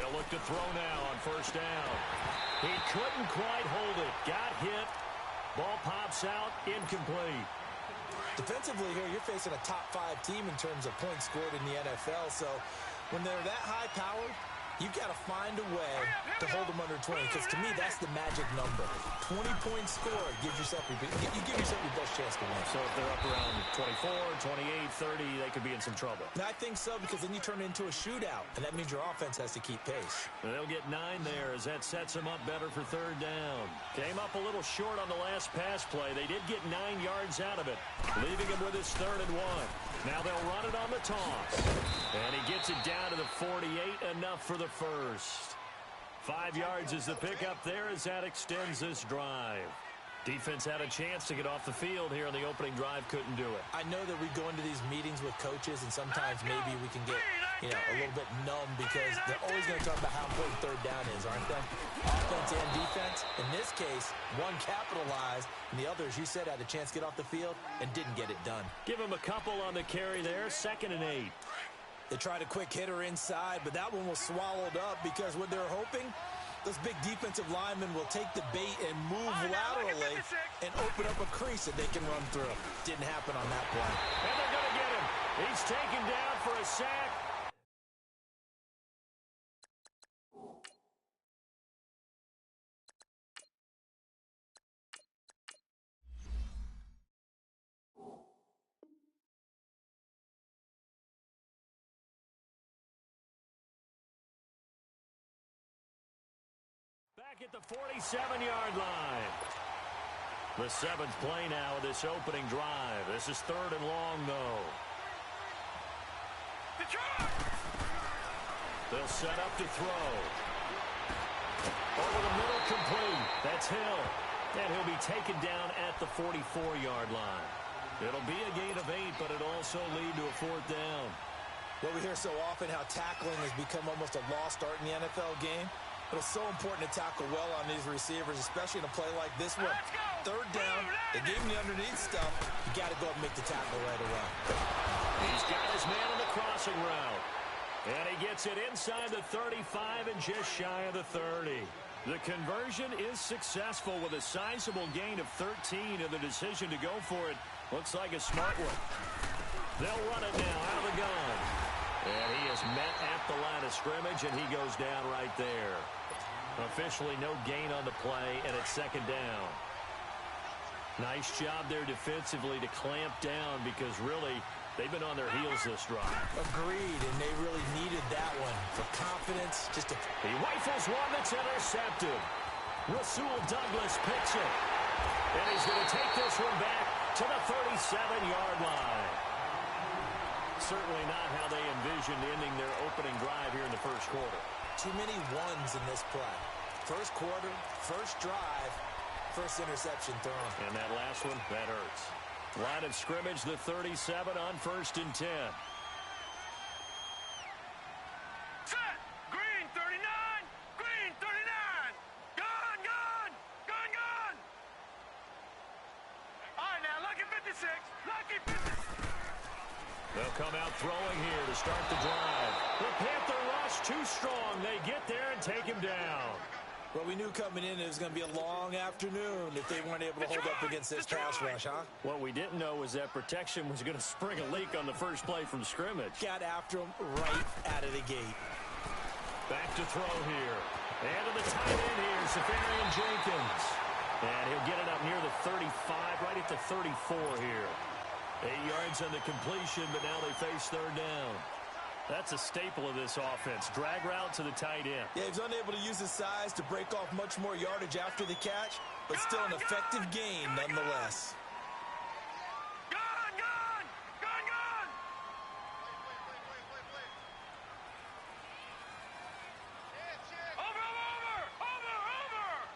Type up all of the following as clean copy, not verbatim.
They'll look to throw now on first down. He couldn't quite hold it. Got hit. Ball pops out. Incomplete. Defensively here, you're facing a top-5 team in terms of points scored in the NFL. So when they're that high-powered, you've got to find a way to hold them under 20, because to me, that's the magic number. 20 points scored gives yourself you give yourself your best chance to win. So if they're up around 24, 28, 30, they could be in some trouble. And I think so, because then you turn it into a shootout, and that means your offense has to keep pace. And they'll get 9 there as that sets them up better for third down. Came up a little short on the last pass play. They did get 9 yards out of it, leaving him with his 3rd and 1. Now they'll run it on the toss. And he gets it down to the 48, enough for the first. 5 yards is the pickup there as that extends this drive. Defense had a chance to get off the field here on the opening drive, couldn't do it. I know that we go into these meetings with coaches, and sometimes maybe we can get, a little bit numb, because they're always going to talk about how important third down is, aren't they? Offense and defense. In this case, one capitalized, and the other, as you said, had a chance to get off the field and didn't get it done. Give him a couple on the carry there, 2nd and 8. They tried a quick hitter inside, but that one was swallowed up, because what they're hoping, those big defensive linemen will take the bait and move laterally and open up a crease that they can run through. Didn't happen on that play. And they're going to get him. He's taken down for a sack. Back at the 47-yard line. The 7th play now of this opening drive. This is 3rd and long, though. They'll set up to throw. Over the middle, complete. That's Hill. And he'll be taken down at the 44-yard line. It'll be a gain of 8, but it'll also lead to a 4th down. Well, we hear so often how tackling has become almost a lost art in the NFL game. But it's so important to tackle well on these receivers, especially in a play like this one. 3rd down, they gave him the underneath stuff. You got to go and make the tackle right away. He's got his man on the crossing route. And he gets it inside the 35 and just shy of the 30. The conversion is successful with a sizable gain of 13, and the decision to go for it looks like a smart one. They'll run it now out of the gun. And he is met at the line of scrimmage, and he goes down right there. Officially no gain on the play, and it's 2nd down. Nice job there defensively to clamp down, because really they've been on their heels this drive. Agreed, and they really needed that one for confidence. He rifles one that's intercepted. Rasul Douglas picks it. And he's going to take this one back to the 37-yard line. Certainly not how they envisioned ending their opening drive here in the first quarter. Too many ones in this play. First quarter, first drive, first interception thrown. And that last one, that hurts. Line of scrimmage, the 37 on 1st and 10. Set! Green 39! Green 39! Gun, gun! Gun, gun! All right, now, lucky 56. Lucky 56. They'll come out throwing here to start the drive. The Panther rush too strong. They get there and take him down. Well, we knew coming in it was going to be a long afternoon if they weren't able to hold up against this pass rush, huh? What we didn't know was that protection was going to spring a leak on the first play from scrimmage. Got after him right out of the gate. Back to throw here. And to the tight end here, Safarian Jenkins. And he'll get it up near the 35, right at the 34 here. 8 yards on the completion, but now they face 3rd down. That's a staple of this offense. Drag route to the tight end. Yeah, he's unable to use his size to break off much more yardage after the catch, but still an effective gain nonetheless. Gun, gun! Gun, gun! Over, over! Over, over!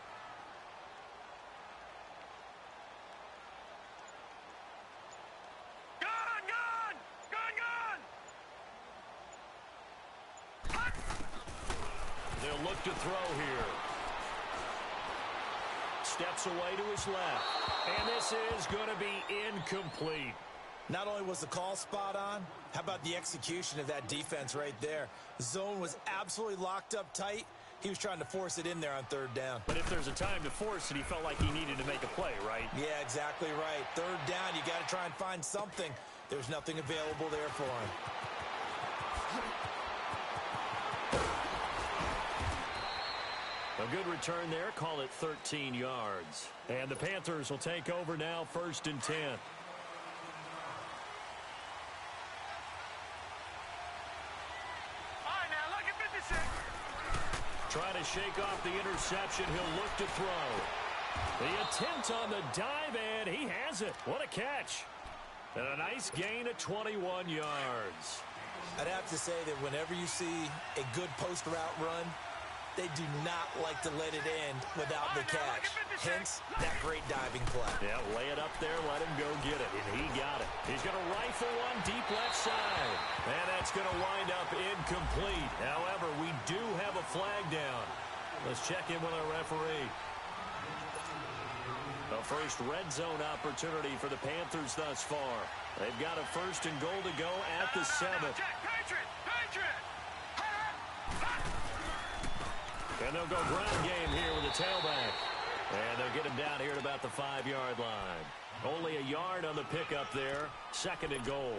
Gun, gun! Gun, gun! They'll look to throw here. Steps away to his left. And this is going to be incomplete. Not only was the call spot on, how about the execution of that defense right there? The zone was absolutely locked up tight. He was trying to force it in there on third down. But if there's a time to force it, he felt like he needed to make a play, right? Yeah, exactly right. Third down, you got to try and find something. There's nothing available there for him. A good return there. Call it 13 yards. And the Panthers will take over now, 1st and 10. Trying to shake off the interception. He'll look to throw. The attempt on the dive, and he has it. What a catch. And a nice gain of 21 yards. I'd have to say that whenever you see a good post route run, they do not like to let it end without the catch. Hence, that great diving play. Yeah, lay it up there, let him go get it, and he got it. He's going to rifle one deep left side, and that's going to wind up incomplete. However, we do have a flag down. Let's check in with our referee. The first red zone opportunity for the Panthers thus far. They've got a 1st and goal to go at the 7. And they'll go ground game here with the tailback. And they'll get him down here at about the 5-yard line. Only a yard on the pickup there. 2nd and goal.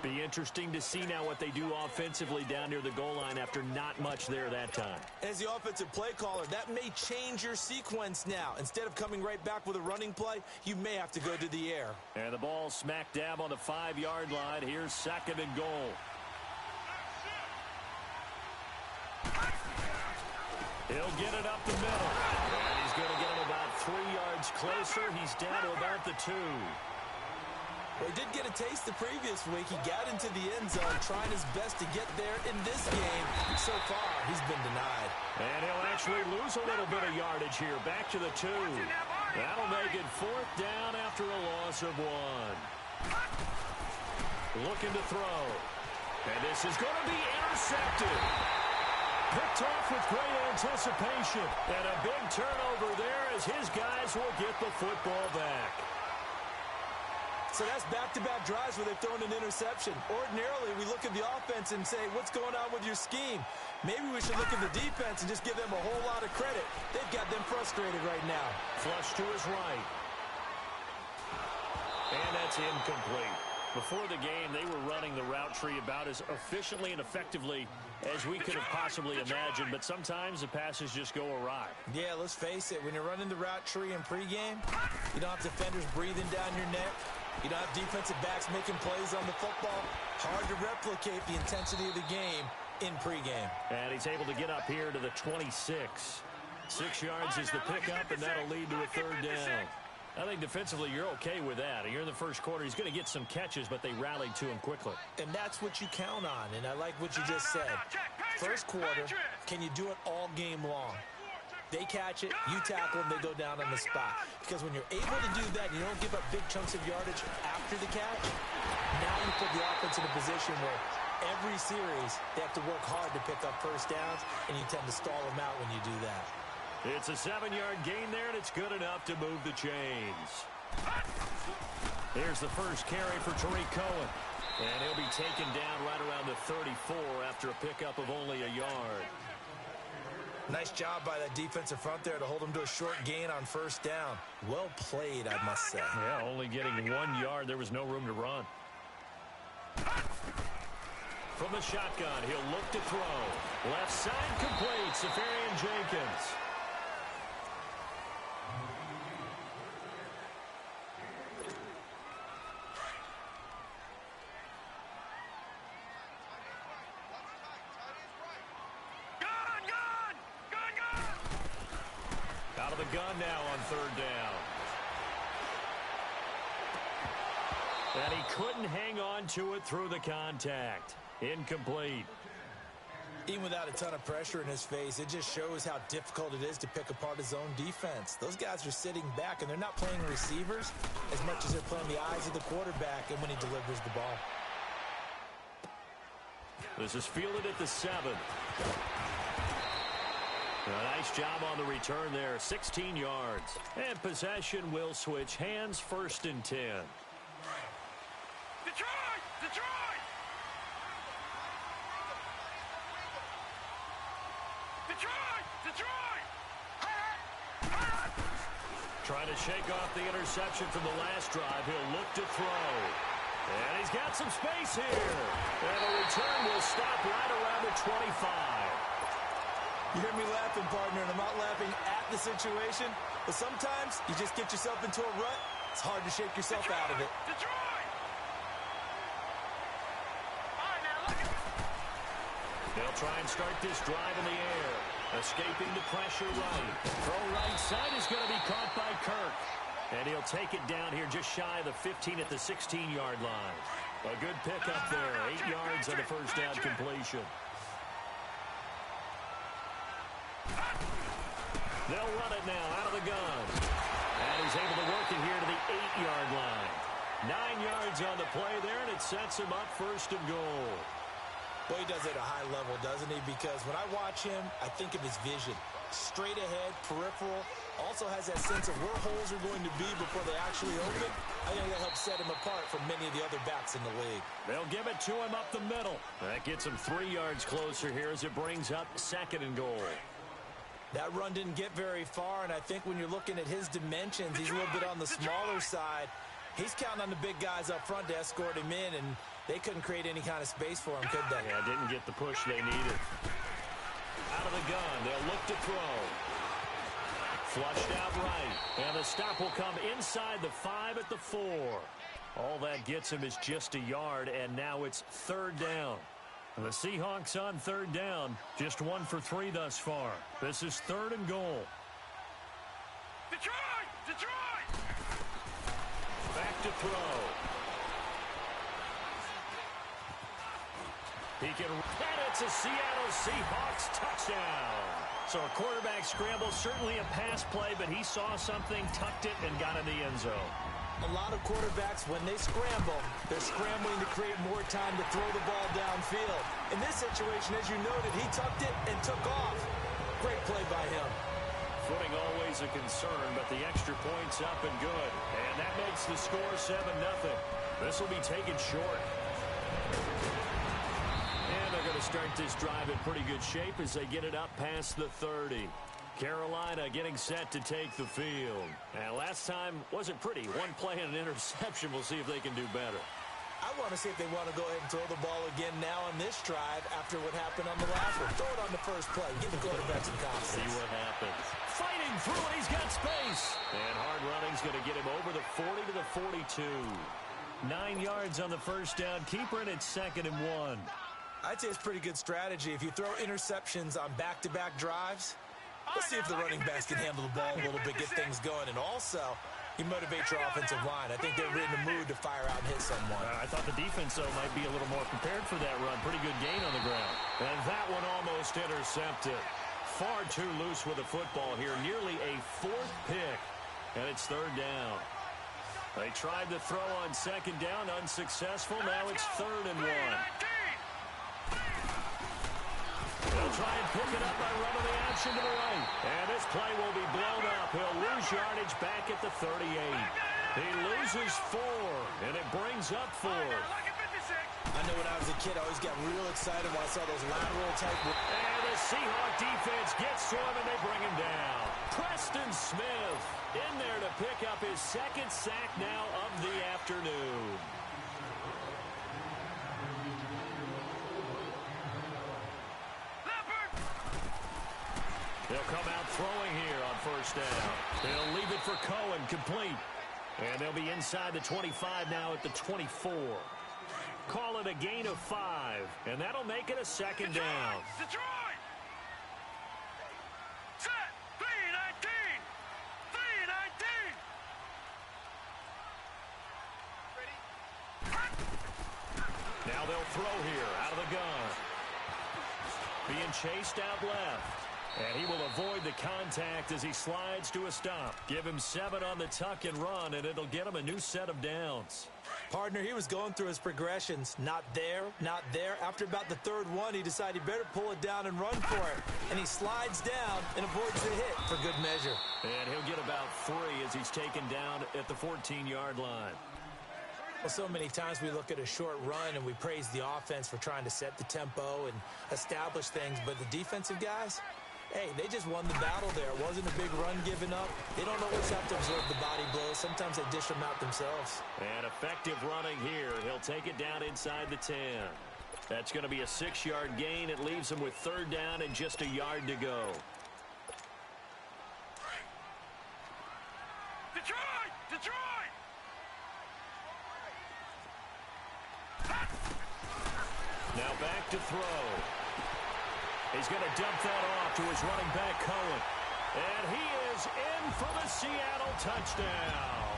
Be interesting to see now what they do offensively down near the goal line after not much there that time. As the offensive play caller, that may change your sequence now. Instead of coming right back with a running play, you may have to go to the air. And the ball smack dab on the 5-yard line. Here's 2nd and goal. He'll get it up the middle. And he's going to get him about 3 yards closer. He's down to about the 2. Well, he did get a taste the previous week. He got into the end zone trying his best to get there in this game. So far, he's been denied. And he'll actually lose a little bit of yardage here. Back to the 2. That'll make it 4th down after a loss of 1. Looking to throw. And this is going to be intercepted. Picked off with great anticipation. And a big turnover there as his guys will get the football back. So that's back-to-back drives where they've thrown an interception. Ordinarily, we look at the offense and say, what's going on with your scheme? Maybe we should look at the defense and just give them a whole lot of credit. They've got them frustrated right now. Flush to his right. And that's incomplete. Before the game, they were running the route tree about as efficiently and effectively as we could have possibly imagined, but sometimes the passes just go awry. Yeah, let's face it. When you're running the route tree in pregame, you don't have defenders breathing down your neck. You don't have defensive backs making plays on the football. Hard to replicate the intensity of the game in pregame. And he's able to get up here to the 26. 6 yards is the pickup, and that'll lead to a 3rd down. I think defensively you're okay with that. You're in the first quarter. He's going to get some catches, but they rallied to him quickly. And that's what you count on, and I like what you just said. First quarter, can you do it all game long? They catch it, you tackle them, they go down on the spot. Because when you're able to do that, you don't give up big chunks of yardage after the catch, now you put the offense in a position where every series they have to work hard to pick up 1st downs, and you tend to stall them out when you do that. It's a 7-yard gain there, and it's good enough to move the chains. Here's the first carry for Tariq Cohen. And he'll be taken down right around the 34 after a pickup of only a yard. Nice job by that defensive front there to hold him to a short gain on 1st down. Well played, I must say. Yeah, only getting 1 yard. There was no room to run. From the shotgun, he'll look to throw. Left side complete. Safarian Jenkins. Out of the gun now on 3rd down. And he couldn't hang on to it through the contact. Incomplete. Even without a ton of pressure in his face, it just shows how difficult it is to pick apart his own defense. Those guys are sitting back, and they're not playing receivers as much as they're playing the eyes of the quarterback and when he delivers the ball. This is fielded at the 7. A nice job on the return there, 16 yards. And possession will switch hands, 1st and 10. Detroit! Detroit! Detroit! Detroit! Trying to shake off the interception from the last drive. He'll look to throw. And he's got some space here. And the return will stop right around the 25. You hear me laughing, partner, and I'm not laughing at the situation, but sometimes you just get yourself into a rut. It's hard to shake yourself out of it. Detroit! All right, now look at... They'll try and start this drive in the air. Escaping the pressure right. Throw right side is going to be caught by Kirk. And he'll take it down here just shy of the 15 at the 16-yard line. A good pickup there. 8 yards on the first down completion. They'll run it now out of the gun. And he's able to work it here to the 8-yard line. 9 yards on the play there, and it sets him up first and goal. Well, he does it at a high level, doesn't he? Because when I watch him, I think of his vision. Straight ahead, peripheral. Also has that sense of where holes are going to be before they actually open. I think that helps set him apart from many of the other backs in the league. They'll give it to him up the middle. That gets him 3 yards closer here as it brings up second and goal. That run didn't get very far, and I think when you're looking at his dimensions, he's a little bit on the smaller side. He's counting on the big guys up front to escort him in, and they couldn't create any kind of space for him, could they? Yeah, didn't get the push they needed. Out of the gun, they'll look to throw. Flushed out right, and the stop will come inside the 5 at the 4. All that gets him is just a yard, and now it's third down. The Seahawks on third down, just 1 for 3 thus far. This is third and goal. Detroit! Detroit! Back to throw. He can, and it's a Seattle Seahawks touchdown. So a quarterback scramble, certainly a pass play, but he saw something, tucked it, and got in the end zone. A lot of quarterbacks, when they scramble, they're scrambling to create more time to throw the ball downfield. In this situation, as you noted, he tucked it and took off. Great play by him. Footing always a concern, but the extra point's up and good. And that makes the score 7-0. This will be taken short. And they're going to start this drive in pretty good shape as they get it up past the 30. Carolina getting set to take the field. And last time wasn't pretty. One play and an interception. We'll see if they can do better. I want to see if they want to go ahead and throw the ball again now on this drive after what happened on the last one. Throw it on the first play. Give the quarterback some confidence. See what happens. Fighting through it. He's got space. And hard running's going to get him over the 40 to the 42. 9 yards on the first down. Keeper, and it's 2nd and 1. I'd say it's pretty good strategy. If you throw interceptions on back-to-back drives, let's see if the running backs can handle the ball a little bit, get things going. And also, you motivate your offensive line. I think they're in the mood to fire out and hit someone. I thought the defense, though, might be a little more prepared for that run. Pretty good gain on the ground. And that one almost intercepted. Far too loose with the football here. Nearly a 4th pick. And it's third down. They tried to throw on second down. Unsuccessful. Now it's 3rd and 1. They'll try and pick it up by running the action to the right. And this play will be blown up. He'll lose yardage back at the 38. He loses 4, and it brings up 4. I know when I was a kid, I always got real excited when I saw those lateral type. And the Seahawk defense gets to him, and they bring him down. Preston Smith in there to pick up his 2nd sack now of the afternoon. They'll come out throwing here on first down. They'll leave it for Cohen, complete. And they'll be inside the 25 now at the 24. Call it a gain of 5, and that'll make it a 2nd down. Detroit! Set! 3-19! 3-19! Now they'll throw here out of the gun. Being chased out left. And he will avoid the contact as he slides to a stop. Give him 7 on the tuck and run, and it'll get him a new set of downs. Partner, he was going through his progressions. Not there, not there. After about the 3rd one, he decided he better pull it down and run for it. And he slides down and avoids the hit for good measure. And he'll get about 3 as he's taken down at the 14-yard line. Well, so many times we look at a short run and we praise the offense for trying to set the tempo and establish things, but the defensive guys, hey, they just won the battle there. It wasn't a big run given up. They don't always have to absorb the body blows. Sometimes they dish them out themselves. And effective running here. He'll take it down inside the 10. That's going to be a 6-yard gain. It leaves him with 3rd down and just a yard to go. Detroit! Detroit! Now back to throw. He's going to dump that off to his running back, Cohen. And he is in for the Seattle touchdown.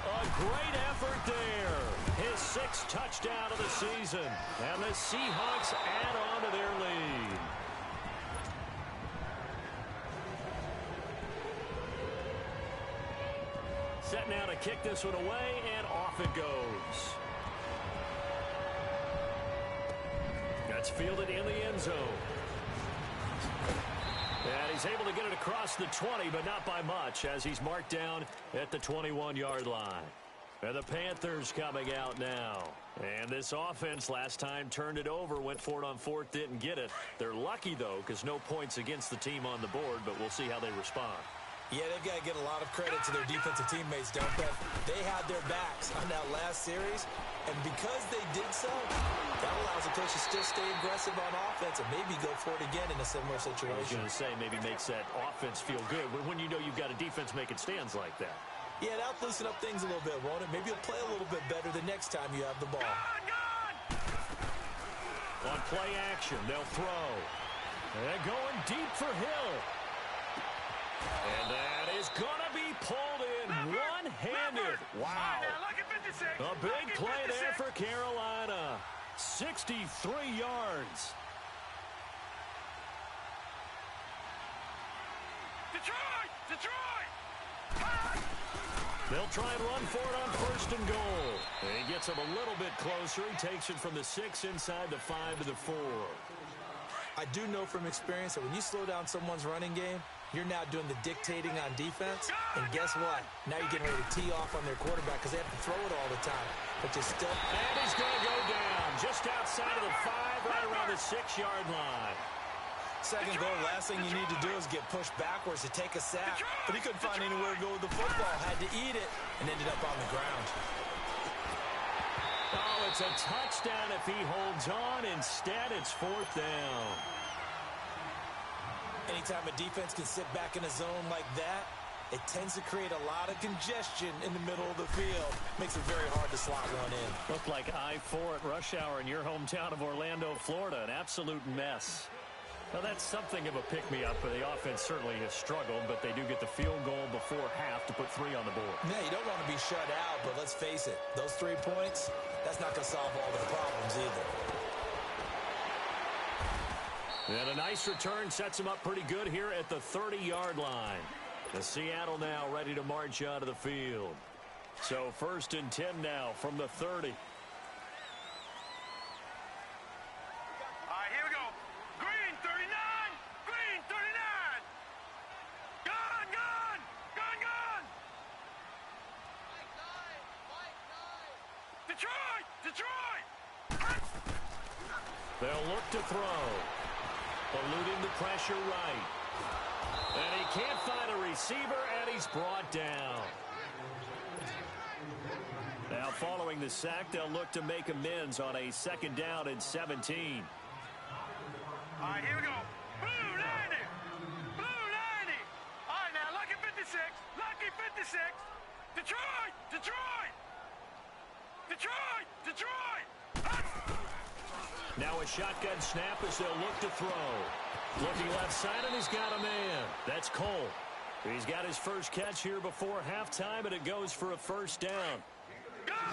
A great effort there. His 6th touchdown of the season. And the Seahawks add on to their lead. Set now to kick this one away, and off it goes. That's fielded in the end zone. And he's able to get it across the 20, but not by much, as he's marked down at the 21-yard line. And the Panthers coming out now. And this offense last time turned it over, went for it on 4th, didn't get it. They're lucky, though, because no points against the team on the board, but we'll see how they respond. Yeah, they've got to get a lot of credit to their defensive teammates, don't they? They had their backs on that last series, and because they did so, that allows the coach to still stay aggressive on offense and maybe go for it again in a similar situation. I was going to say, maybe makes that offense feel good when you know you've got a defense making stands like that. Yeah, that'll loosen up things a little bit, won't it? Maybe you'll play a little bit better the next time you have the ball. On play action, they'll throw. And going deep for Hill. And that is going to be pulled in one-handed. Wow. A big play there for Carolina. 63 yards. Detroit! Detroit! They'll try and run for it on 1st and goal. And he gets him a little bit closer. He takes it from the 6 inside the 5 to the 4. I do know from experience that when you slow down someone's running game, you're now doing the dictating on defense. And guess what? Now you're getting ready to tee off on their quarterback because they have to throw it all the time. But you still... And he's going to go down just outside of the 5, right around the 6-yard line. Second goal, last thing you need to do is get pushed backwards to take a sack. But he couldn't find anywhere to go with the football. Had to eat it and ended up on the ground. Oh, it's a touchdown if he holds on. Instead, it's 4th down. Anytime a defense can sit back in a zone like that, it tends to create a lot of congestion in the middle of the field. Makes it very hard to slot one in. Looked like I-4 at rush hour in your hometown of Orlando, Florida. An absolute mess. Now, that's something of a pick-me-up, but the offense certainly has struggled, but they do get the field goal before half to put 3 on the board. Yeah, you don't want to be shut out, but let's face it, those 3 points, that's not going to solve all their problems either. And a nice return sets him up pretty good here at the 30-yard line. The Seattle now ready to march out of the field. So 1st and 10 now from the 30. Detroit! Detroit! They'll look to throw. Eluding the pressure right. And he can't find a receiver, and he's brought down. Now following the sack, they'll look to make amends on a 2nd down and 17. All right, here we go. Blue 90! Blue 90! All right, now, lucky 56. Lucky 56. Detroit! Detroit! Detroit! Detroit! Now a shotgun snap as they'll look to throw. Looking left side, and he's got a man. That's Cole. He's got his first catch here before halftime, and it goes for a 1st down.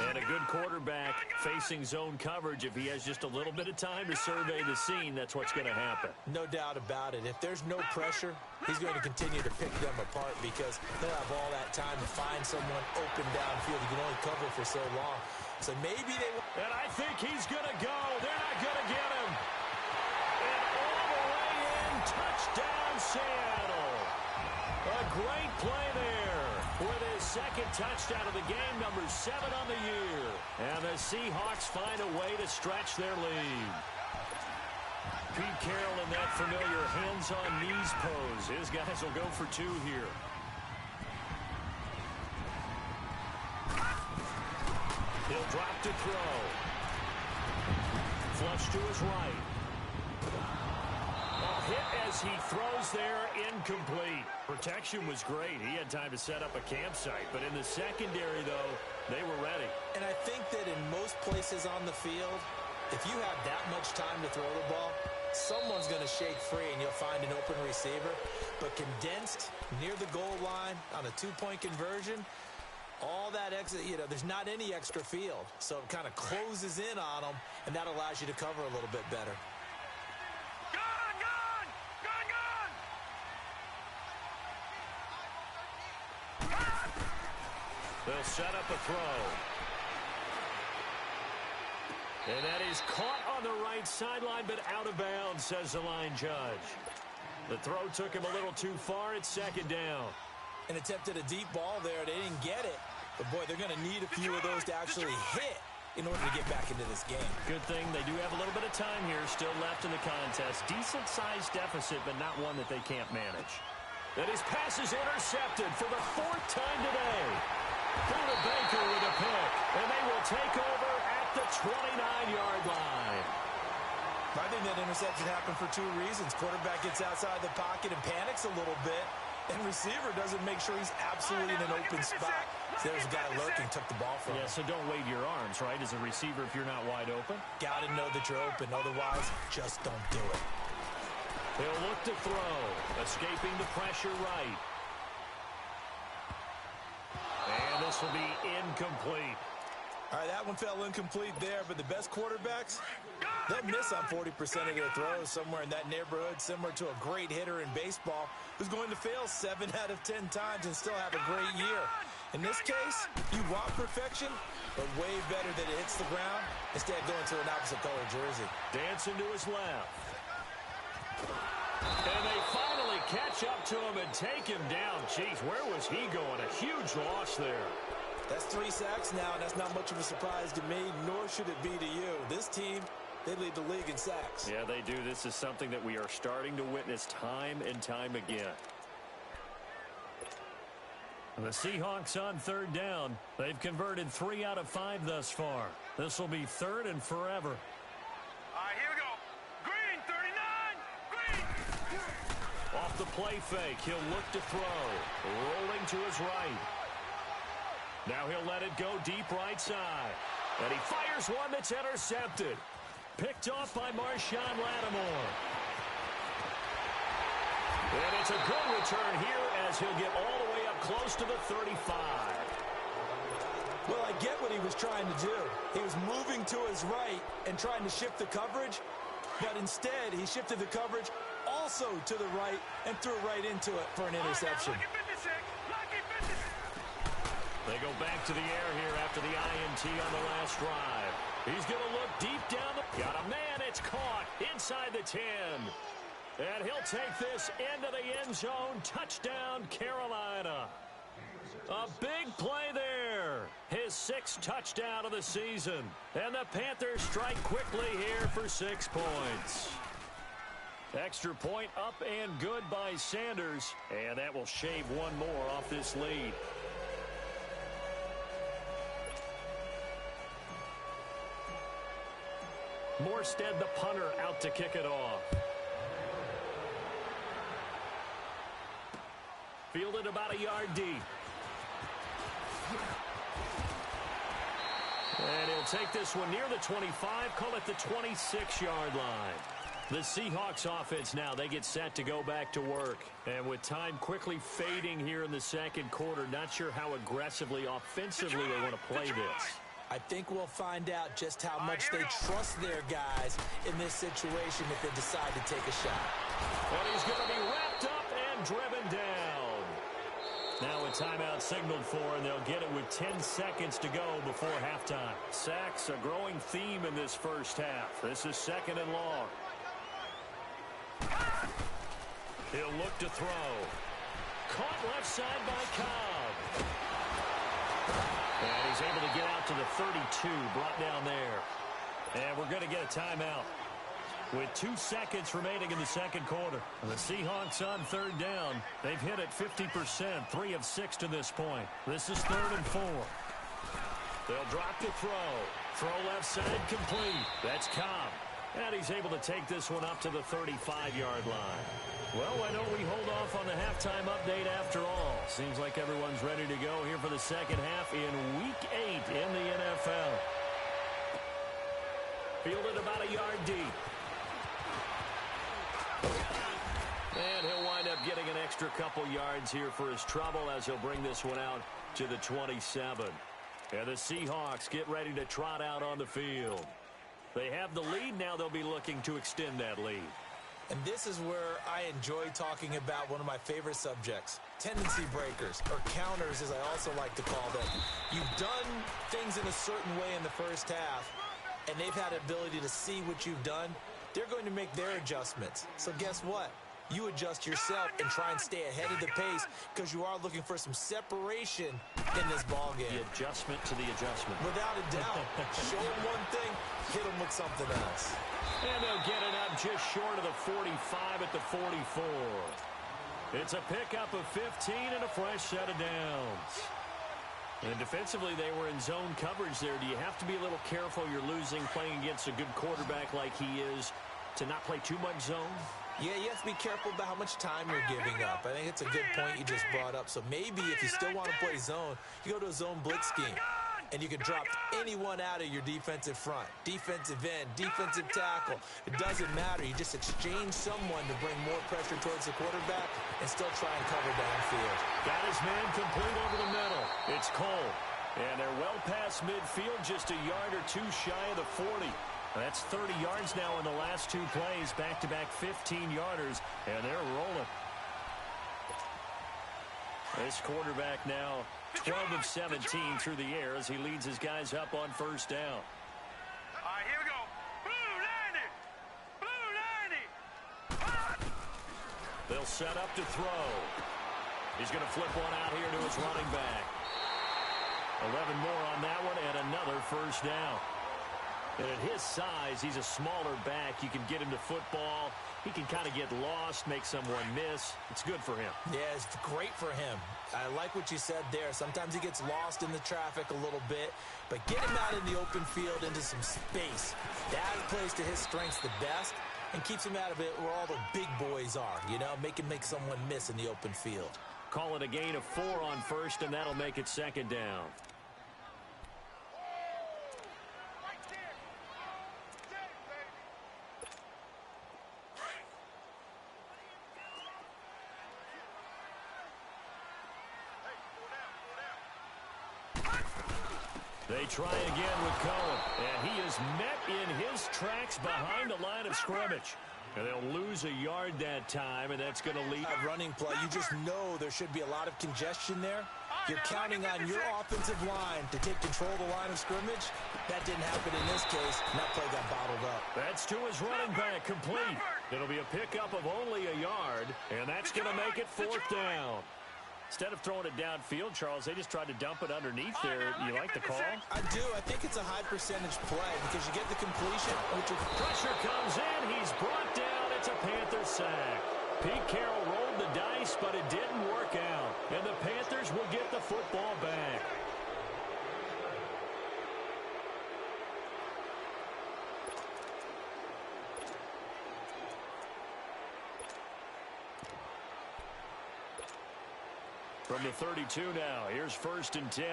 And a good quarterback facing zone coverage. If he has just a little bit of time to survey the scene, that's what's going to happen. No doubt about it. If there's no pressure, he's going to continue to pick them apart because he'll have all that time to find someone open downfield. He can only cover for so long. So maybe they... And I think he's going to go. They're not going to get him. And all the way in, touchdown Seattle. A great play there. with his second touchdown of the game, number 7 on the year. And the Seahawks find a way to stretch their lead. Pete Carroll in that familiar hands-on-knees pose. His guys will go for 2 here. He'll drop to throw. Flush to his right. A hit as he throws there, incomplete. Protection was great. He had time to set up a campsite. But in the secondary, though, they were ready. And I think that in most places on the field, if you have that much time to throw the ball, someone's going to shake free and you'll find an open receiver. But condensed near the goal line on a 2-point conversion, all that extra, there's not any extra field. So it kind of closes in on them, and that allows you to cover a little bit better. They'll set up a throw. And that is caught on the right sideline, but out of bounds, says the line judge. The throw took him a little too far. It's second down. And attempted a deep ball there. They didn't get it. But, boy, they're going to need a few of those to actually hit in order to get back into this game. Good thing they do have a little bit of time here still left in the contest. Decent-sized deficit, but not one that they can't manage. And his pass is intercepted for the 4th time today. Buda Baker with a pick, and they will take over at the 29-yard line. I think that interception happened for 2 reasons. Quarterback gets outside the pocket and panics a little bit, and receiver doesn't make sure he's absolutely in an open spot. So there's a guy lurking, took the ball from him. Yeah, so don't wave your arms, right, as a receiver if you're not wide open. Got to know that you're open. Otherwise, just don't do it. He'll look to throw, escaping the pressure right. And this will be incomplete. All right, that one fell incomplete there, but the best quarterbacks, they'll miss on 40% of their throws, somewhere in that neighborhood, similar to a great hitter in baseball who's going to fail 7 out of 10 times and still have a great year. In this case, you want perfection, but way better that it hits the ground instead of going to an opposite color jersey. Dancing to his left. And they finally catch up to him and take him down. Jeez, where was he going? A huge loss there. That's 3 sacks now, and that's not much of a surprise to me, nor should it be to you. This team, they lead the league in sacks. Yeah, they do. This is something that we are starting to witness time and time again. The Seahawks on 3rd down. They've converted 3 out of 5 thus far. This will be 3rd and forever. All right, here we go. Green, 39. Green. Off the play fake, he'll look to throw. Rolling to his right. Now he'll let it go deep right side. And he fires one that's intercepted. Picked off by Marshawn Lattimore. And it's a good return here as he'll get all the way up close to the 35. Well, I get what he was trying to do. He was moving to his right and trying to shift the coverage, but instead he shifted the coverage also to the right and threw right into it for an interception. They go back to the air here after the INT on the last drive. He's going to look deep down. Got a man. It's caught inside the 10. And he'll take this into the end zone. Touchdown, Carolina. A big play there. His 6th touchdown of the season. And the Panthers strike quickly here for 6 points. Extra point up and good by Sanders. And that will shave 1 more off this lead. Morstead, the punter, out to kick it off. Fielded about a yard deep. And he'll take this one near the 25, call it the 26-yard line. The Seahawks offense now, they get set to go back to work. And with time quickly fading here in the 2nd quarter, not sure how aggressively, offensively they want to play this. I think we'll find out just how much they trust their guys in this situation if they decide to take a shot. And he's going to be wrapped up and driven down. Now a timeout signaled for, and they'll get it with 10 seconds to go before halftime. Sacks, a growing theme in this first half. This is 2nd and long. He'll look to throw. Caught left side by Cobb. And he's able to get out to the 32, brought down there. And we're going to get a timeout with 2 seconds remaining in the second quarter. The Seahawks on third down. They've hit it 50%, 3 of 6 to this point. This is 3rd and 4. They'll drop to throw. Throw left side complete. That's Cobb. And he's able to take this one up to the 35-yard line. Well, why don't we hold off on the halftime update after all? Seems like everyone's ready to go here for the second half in Week 8 in the NFL. Fielded about a yard deep. And he'll wind up getting an extra couple yards here for his trouble as he'll bring this one out to the 27. And the Seahawks get ready to trot out on the field. They have the lead. Now they'll be looking to extend that lead. And this is where I enjoy talking about one of my favorite subjects, tendency breakers, or counters as I also like to call them. You've done things in a certain way in the first half, and they've had the ability to see what you've done. They're going to make their adjustments. So guess what? You adjust yourself and try and stay ahead of the pace because you are looking for some separation in this ball game. The adjustment to the adjustment. Without a doubt. Show them one thing, hit them with something else. And they'll get it up just short of the 45 at the 44. It's a pickup of 15 and a fresh set of downs. And defensively, they were in zone coverage there. Do you have to be a little careful? You're losing playing against a good quarterback like he is to not play too much zone? Yeah, you have to be careful about how much time you're giving up. I think it's a good point you just brought up. So maybe if you still want to play zone, you go to a zone blitz scheme. And you can drop anyone out of your defensive front. Defensive end, defensive tackle. It doesn't matter. You just exchange someone to bring more pressure towards the quarterback and still try and cover downfield. Got his man complete over the middle. It's Cole. And they're well past midfield, just a yard or two shy of the 40. That's 30 yards now in the last 2 plays, back-to-back 15-yarders, and they're rolling. This quarterback now 12 of 17 through the air as he leads his guys up on first down. All right, here we go. Blue 90. Blue 90. They'll set up to throw. He's going to flip one out here to his running back. 11 more on that one and another first down. And at his size, he's a smaller back. You can get him to football. He can kind of get lost, make someone miss. It's good for him. Yeah, it's great for him. I like what you said there. Sometimes he gets lost in the traffic a little bit, but get him out in the open field into some space. That plays to his strengths the best and keeps him out of it where all the big boys are, you know, make someone miss in the open field. Call it a gain of 4 on first, and that'll make it second down. They try again with Cohen, and he is met in his tracks behind the line of scrimmage. And they'll lose a yard that time, and that's going to lead. Running play, you just know there should be a lot of congestion there. You're counting on your offensive line to take control of the line of scrimmage. That didn't happen in this case, and that play got bottled up. That's to his running back, complete. It'll be a pickup of only a yard, and that's going to make it 4th down. Instead of throwing it downfield, Charles, they just tried to dump it underneath there. You like the call? I do. I think it's a high percentage play because you get the completion. Pressure comes in. He's brought down. It's a Panther sack. Pete Carroll rolled the dice, but it didn't work out. And the Panthers will get the football back. From the 32 now, here's 1st and 10.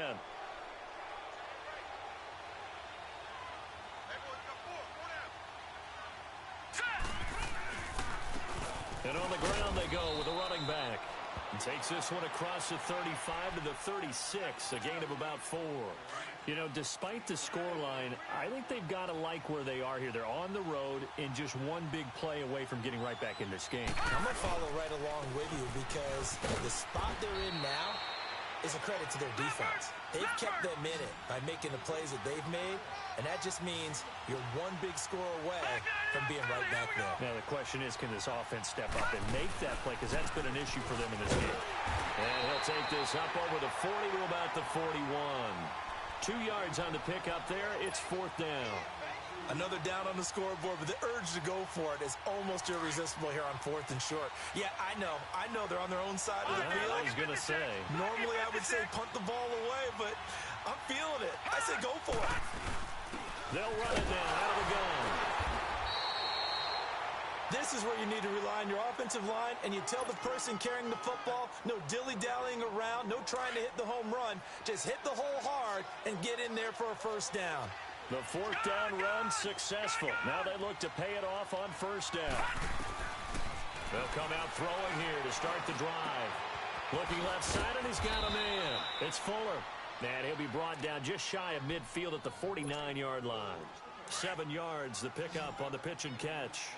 And on the ground they go with a running back. And takes this one across the 35 to the 36, a gain of about 4. You know, despite the scoreline, I think they've got to like where they are here. They're on the road and just one big play away from getting right back in this game. I'm going to follow right along with you because the spot they're in now is a credit to their defense. They've kept them in it by making the plays that they've made, and that just means you're one big score away from being right back there. Now, the question is, can this offense step up and make that play? Because that's been an issue for them in this game. And he'll take this up over the 40 to about the 41. 2 yards on the pickup there. It's 4th down. Another down on the scoreboard, but the urge to go for it is almost irresistible here on 4th and short. Yeah, I know they're on their own side of the field. I was going to say. Normally I would say punt the ball away, but I'm feeling it. I say go for it. They'll run it down out of the gun. This is where you need to rely on your offensive line, and you tell the person carrying the football, no dilly-dallying around, no trying to hit the home run. Just hit the hole hard and get in there for a first down. The 4th down run successful. Now they look to pay it off on 1st down. They'll come out throwing here to start the drive. Looking left side, and he's got a man. It's Fuller. And he'll be brought down just shy of midfield at the 49-yard line. 7 yards, the pickup on the pitch and catch.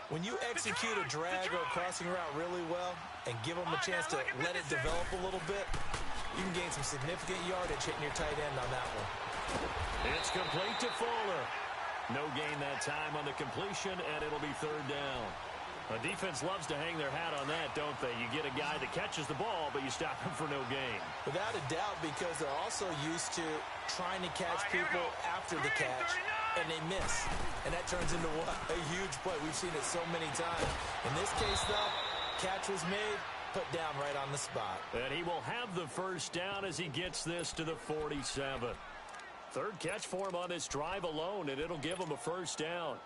When you execute a drag or a crossing route really well and give them a chance to let it develop a little bit, you can gain some significant yardage hitting your tight end on that one. It's complete to Fuller. No gain that time on the completion, and it'll be 3rd down. A defense loves to hang their hat on that, don't they? You get a guy that catches the ball, but you stop him for no gain. Without a doubt, because they're also used to trying to catch people after the catch, and they miss. And that turns into what? A huge play. We've seen it so many times. In this case, though, catch was made, put down right on the spot. And he will have the first down as he gets this to the 47. 3rd catch for him on this drive alone, and it'll give him a first down.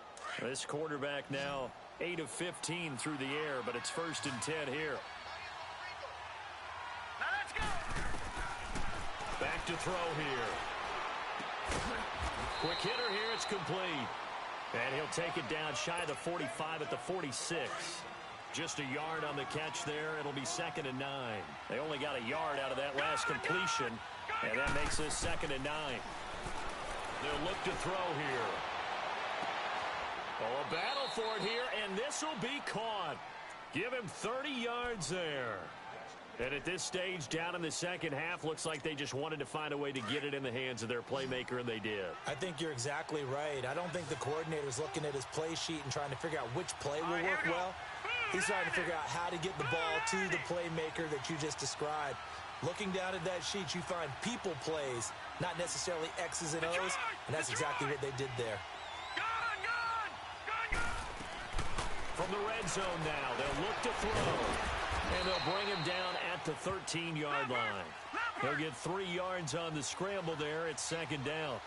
This quarterback now 8 of 15 through the air, but it's 1st and 10 here. Now let's go. Back to throw here. Quick hitter here, it's complete. And he'll take it down shy of the 45 at the 46. Just a yard on the catch there. It'll be 2nd and 9. They only got a yard out of that last completion, and that makes this 2nd and 9. They'll look to throw here. Oh, a battle for it here, and this will be caught. Give him 30 yards there. And at this stage, down in the second half, looks like they just wanted to find a way to get it in the hands of their playmaker, and they did. I think you're exactly right. I don't think the coordinator's looking at his play sheet and trying to figure out which play will work well. He's trying to figure out how to get the ball to the playmaker that you just described. Looking down at that sheet, you find people plays, not necessarily X's and O's, and that's exactly what they did there. From the red zone now, they'll look to throw, and they'll bring him down at the 13-yard line. They'll get 3 yards on the scramble there. It's 2nd down.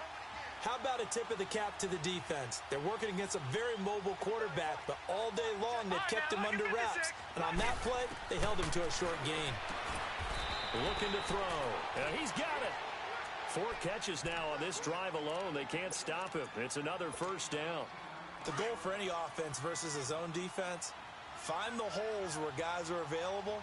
How about a tip of the cap to the defense? They're working against a very mobile quarterback, but all day long they've kept him under wraps. And on that play, they held him to a short gain. Looking to throw. And he's got it. 4 catches now on this drive alone. They can't stop him. It's another first down. The goal for any offense versus a zone defense, find the holes where guys are available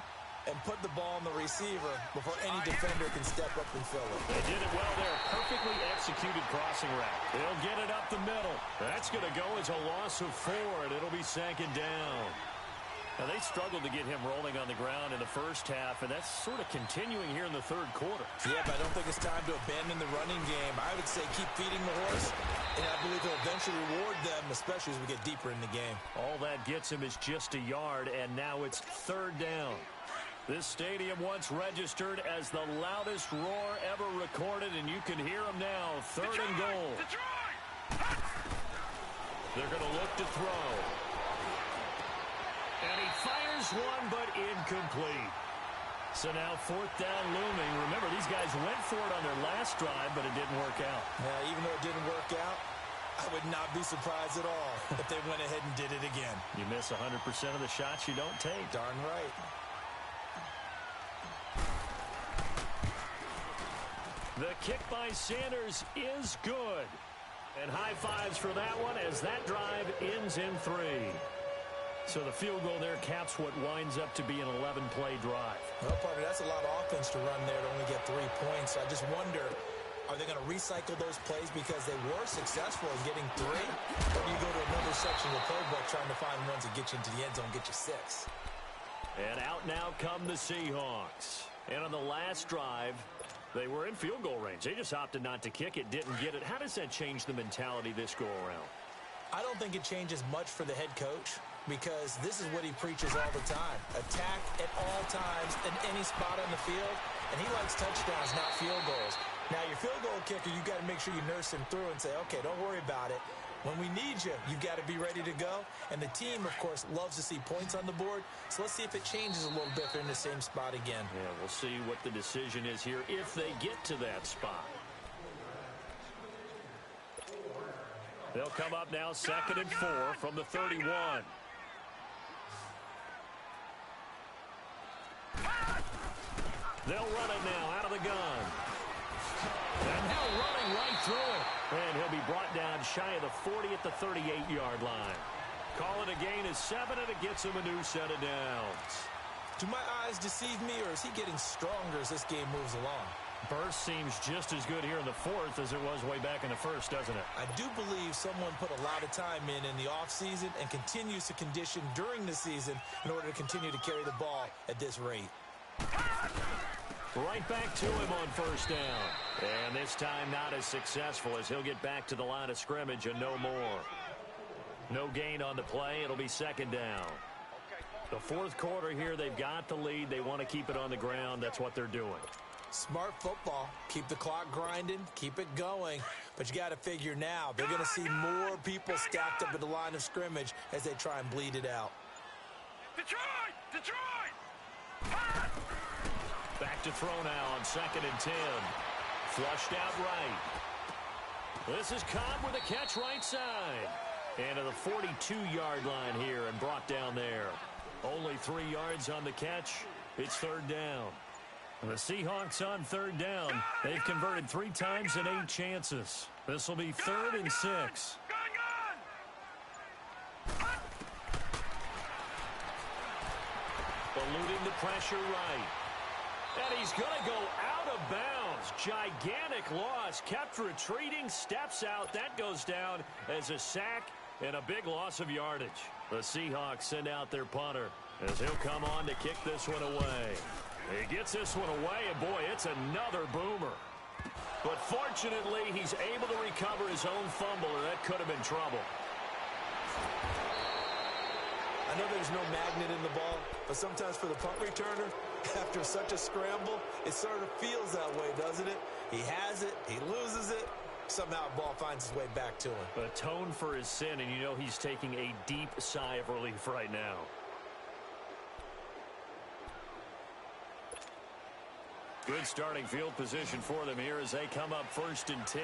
and put the ball on the receiver before any defender can step up and fill it. They did it well there. Perfectly executed crossing route. They'll get it up the middle. That's going to go as a loss of 4, and it'll be 2nd down. Now, they struggled to get him rolling on the ground in the first half, and that's sort of continuing here in the 3rd quarter. Yeah, but I don't think it's time to abandon the running game. I would say keep feeding the horse, and I believe he'll eventually reward them, especially as we get deeper in the game. All that gets him is just a yard, and now it's 3rd down. This stadium once registered as the loudest roar ever recorded, and you can hear them now. 3rd and goal. They're going to look to throw. And he fires one, but incomplete. So now 4th down looming. Remember, these guys went for it on their last drive, but it didn't work out. Yeah, even though it didn't work out, I would not be surprised at all if they went ahead and did it again. You miss 100% of the shots you don't take. Darn right. The kick by Sanders is good. And high fives for that one as that drive ends in 3. So the field goal there caps what winds up to be an 11-play drive. Well, partner, that's a lot of offense to run there to only get 3 points. So I just wonder, are they going to recycle those plays because they were successful in getting 3? Or do you go to another section of the playbook trying to find ones that get you into the end zone, get you 6? And out now come the Seahawks. And on the last drive, they were in field goal range. They just opted not to kick it, didn't get it. How does that change the mentality this go-around? I don't think it changes much for the head coach because this is what he preaches all the time. Attack at all times in any spot on the field, and he likes touchdowns, not field goals. Now, your field goal kicker, you got to make sure you nurse him through and say, okay, don't worry about it. When we need you, you've got to be ready to go. And the team, of course, loves to see points on the board. So let's see if it changes a little bit if they're in the same spot again. Yeah, we'll see what the decision is here if they get to that spot. They'll come up now 2nd and 4 from the 31. They'll run it now out of the gun. And now running right through it. And he'll be brought down shy of the 40 at the 38-yard line. Call it a gain of 7, and it gets him a new set of downs. Do my eyes deceive me, or is he getting stronger as this game moves along? Burst seems just as good here in the 4th as it was way back in the 1st, doesn't it? I do believe someone put a lot of time in the offseason and continues to condition during the season in order to continue to carry the ball at this rate. Right back to him on 1st down. And this time not as successful as he'll get back to the line of scrimmage and no more. No gain on the play. It'll be 2nd down. The 4th quarter here, they've got the lead. They want to keep it on the ground. That's what they're doing. Smart football. Keep the clock grinding. Keep it going. But you got to figure now, they're going to see more people stacked up at the line of scrimmage as they try and bleed it out. Detroit! Detroit! Back to throw now on 2nd and 10. Flushed out right. This is Cobb with a catch right side. And to the 42-yard line here and brought down there. Only 3 yards on the catch. It's 3rd down. The Seahawks on 3rd down. They've converted 3 times in 8 chances. This will be 3rd and 6. Eluding the pressure right. And he's going to go out of bounds. Gigantic loss. Kept retreating. Steps out. That goes down as a sack and a big loss of yardage. The Seahawks send out their punter as he'll come on to kick this one away. He gets this one away, and boy, it's another boomer. But fortunately, he's able to recover his own fumble, or that could have been trouble. I know there's no magnet in the ball, but sometimes for the punt returner, after such a scramble, it sort of feels that way, doesn't it? He has it, he loses it, somehow the ball finds its way back to him. Atone for his sin, and you know he's taking a deep sigh of relief right now. Good starting field position for them here as they come up 1st and 10.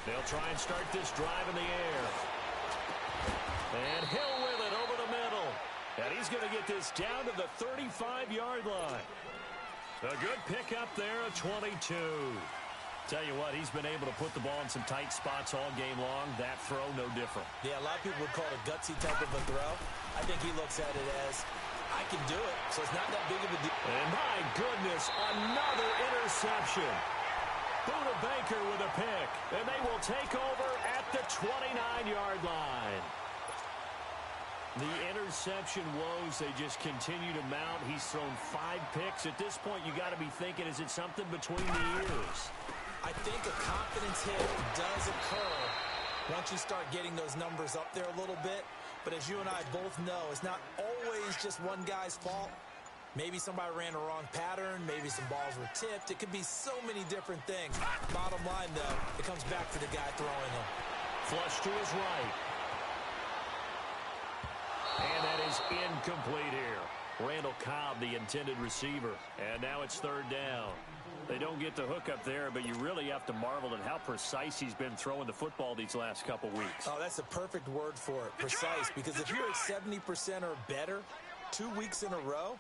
They'll try and start this drive in the air. And Hill with it over the middle. And he's going to get this down to the 35-yard line. A good pickup there at 22. Tell you what, he's been able to put the ball in some tight spots all game long. That throw, no different. Yeah, a lot of people would call it a gutsy type of a throw. I think he looks at it as, I can do it, so it's not that big of a deal. And my goodness, another interception. Buda Baker with a pick, and they will take over at the 29-yard line. The interception woes, they just continue to mount. He's thrown 5 picks. At this point, you got to be thinking, is it something between the ears? I think a confidence hit does occur once you start getting those numbers up there a little bit. But as you and I both know, it's not always just one guy's fault. Maybe somebody ran a wrong pattern. Maybe some balls were tipped. It could be so many different things. Bottom line, though, it comes back to the guy throwing them. Flush to his right. And that is incomplete here. Randall Cobb, the intended receiver. And now it's 3rd down. They don't get the hook up there, but you really have to marvel at how precise he's been throwing the football these last couple weeks. Oh, that's the perfect word for it, precise. Because if you're at 70% or better 2 weeks in a row,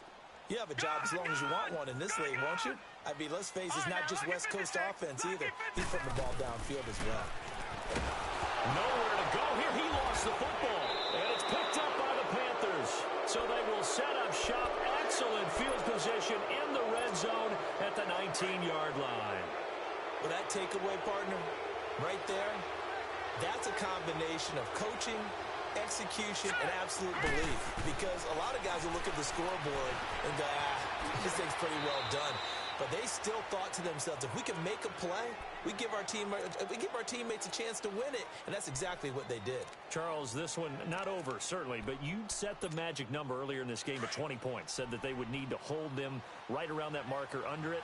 you have a job as long as you want one in this league, won't you? I mean, let's face it, it's not just West Coast offense either. He's putting the ball downfield as well. Nowhere to go here. He lost the football. And it's picked up by the Panthers. So they will set up shop. Excellent field position in the red zone at the 19-yard line. Well, that takeaway, partner, right there, that's a combination of coaching execution, and absolute belief. Because a lot of guys will look at the scoreboard and go, this thing's pretty well done. But they still thought to themselves, if we can make a play, we give our teammates a chance to win it. And that's exactly what they did. Charles, this one not over, certainly, but you set the magic number earlier in this game at 20 points. Said that they would need to hold them right around that marker under it.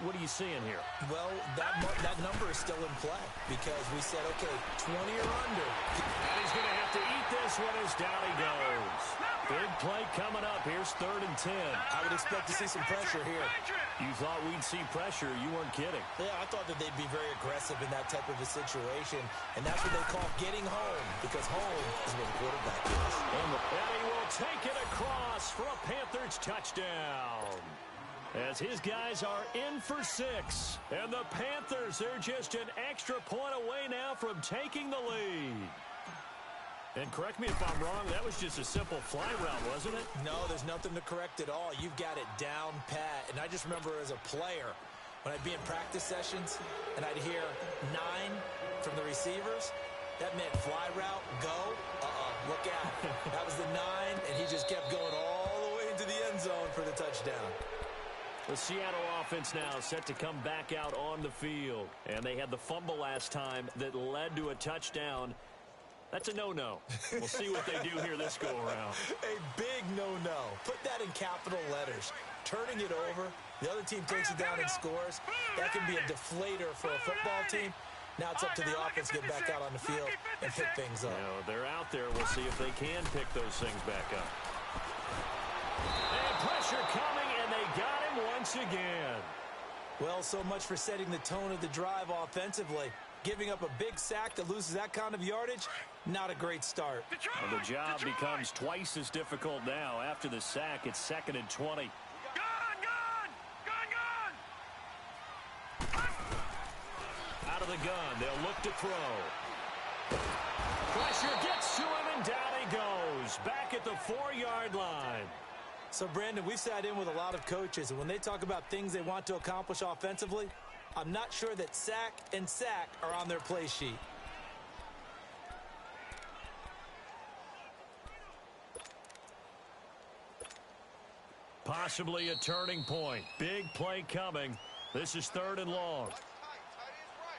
What are you seeing here? Well, that number is still in play because we said, okay, 20 or under. And he's going to have to eat this one as down he goes. Big play coming up. Here's 3rd and 10. I would expect to see some pressure here. You thought we'd see pressure. You weren't kidding. Yeah, I thought that they'd be very aggressive in that type of a situation, and that's what they call getting home, because home is where the quarterback is. And he will take it across for a Panthers touchdown. As his guys are in for 6. And the Panthers, they're just an extra point away now from taking the lead. And correct me if I'm wrong, that was just a simple fly route, wasn't it? No, there's nothing to correct at all. You've got it down pat. And I just remember as a player, when I'd be in practice sessions and I'd hear 9 from the receivers, that meant fly route, go, look out. That was the 9, and he just kept going all the way into the end zone for the touchdown. The Seattle offense now set to come back out on the field. And they had the fumble last time that led to a touchdown. That's a no-no. We'll see what they do here this go-around. A big no-no. Put that in capital letters. Turning it over, the other team takes it down and scores. That can be a deflator for a football team. Now it's up to the offense to get back out on the field and pick things up. They're out there. We'll see if they can pick those things back up. And pressure coming, and they got him once again. Well, so much for setting the tone of the drive offensively. Giving up a big sack that loses that kind of yardage, not a great start. Well, the job becomes twice as difficult now. After the sack, it's 2nd and 20. Out of the gun, they'll look to throw. Pressure gets to him, and down he goes. Back at the 4-yard line. So, Brandon, we've sat in with a lot of coaches, and when they talk about things they want to accomplish offensively, I'm not sure that sack and sack are on their play sheet. Possibly a turning point. Big play coming. This is 3rd and long.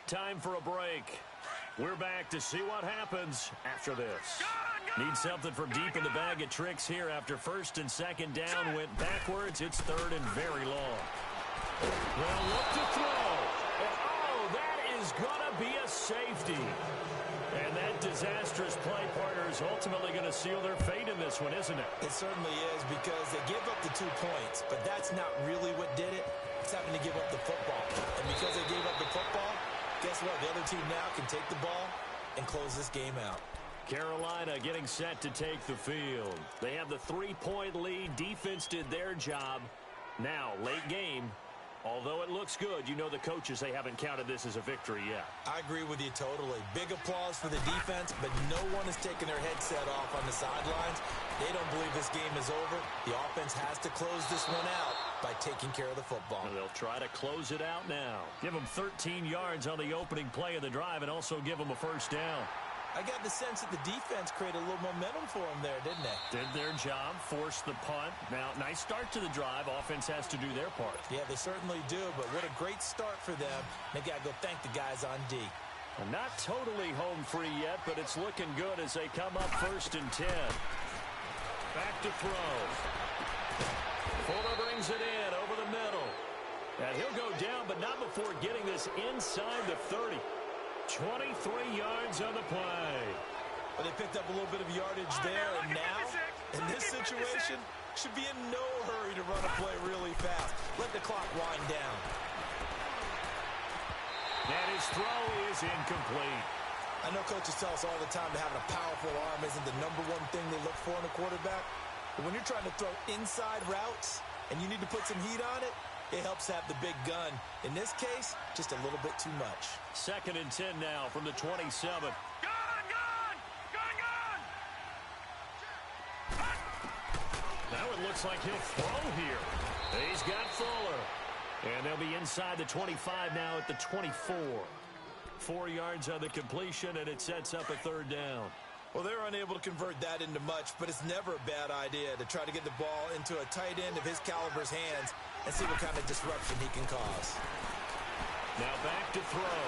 Time for a break. We're back to see what happens after this. Need something from deep in the bag of tricks here after 1st and 2nd down went backwards. It's 3rd and very long. Well, look to throw. And, that is going to be a safety. And that disastrous play partner is ultimately going to seal their fate in this one, isn't it? It certainly is, because they give up the 2 points, but that's not really what did it. It's having to give up the football. And because they gave up the football, guess what? The other team now can take the ball and close this game out. Carolina getting set to take the field. They have the 3-point lead. Defense did their job. Now, late game. Although it looks good, you know the coaches, they haven't counted this as a victory yet. I agree with you totally. Big applause for the defense, but no one is taking their headset off on the sidelines. They don't believe this game is over. The offense has to close this one out by taking care of the football. And they'll try to close it out now. Give them 13 yards on the opening play of the drive and also give them a 1st down. I got the sense that the defense created a little momentum for them there, didn't they? Did their job, forced the punt. Now, nice start to the drive. Offense has to do their part. Yeah, they certainly do, but what a great start for them. They got to go thank the guys on D. Well, not totally home free yet, but it's looking good as they come up 1st and 10. Back to throw. Fuller brings it in over the middle. And he'll go down, but not before getting this inside the 30. 23 yards on the play. Well, they picked up a little bit of yardage there, and now, in this situation, should be in no hurry to run a play really fast. Let the clock wind down. And his throw is incomplete. I know coaches tell us all the time that having a powerful arm isn't the #1 thing they look for in a quarterback. But when you're trying to throw inside routes and you need to put some heat on it, it helps have the big gun. In this case, just a little bit too much. 2nd and 10 now from the 27. Now it looks like he'll throw here. He's got Fuller. And they'll be inside the 25 now at the 24. 4 yards on the completion, and it sets up a 3rd down. Well, they're unable to convert that into much, but it's never a bad idea to try to get the ball into a tight end of his caliber's hands and see what kind of disruption he can cause. Now back to throw.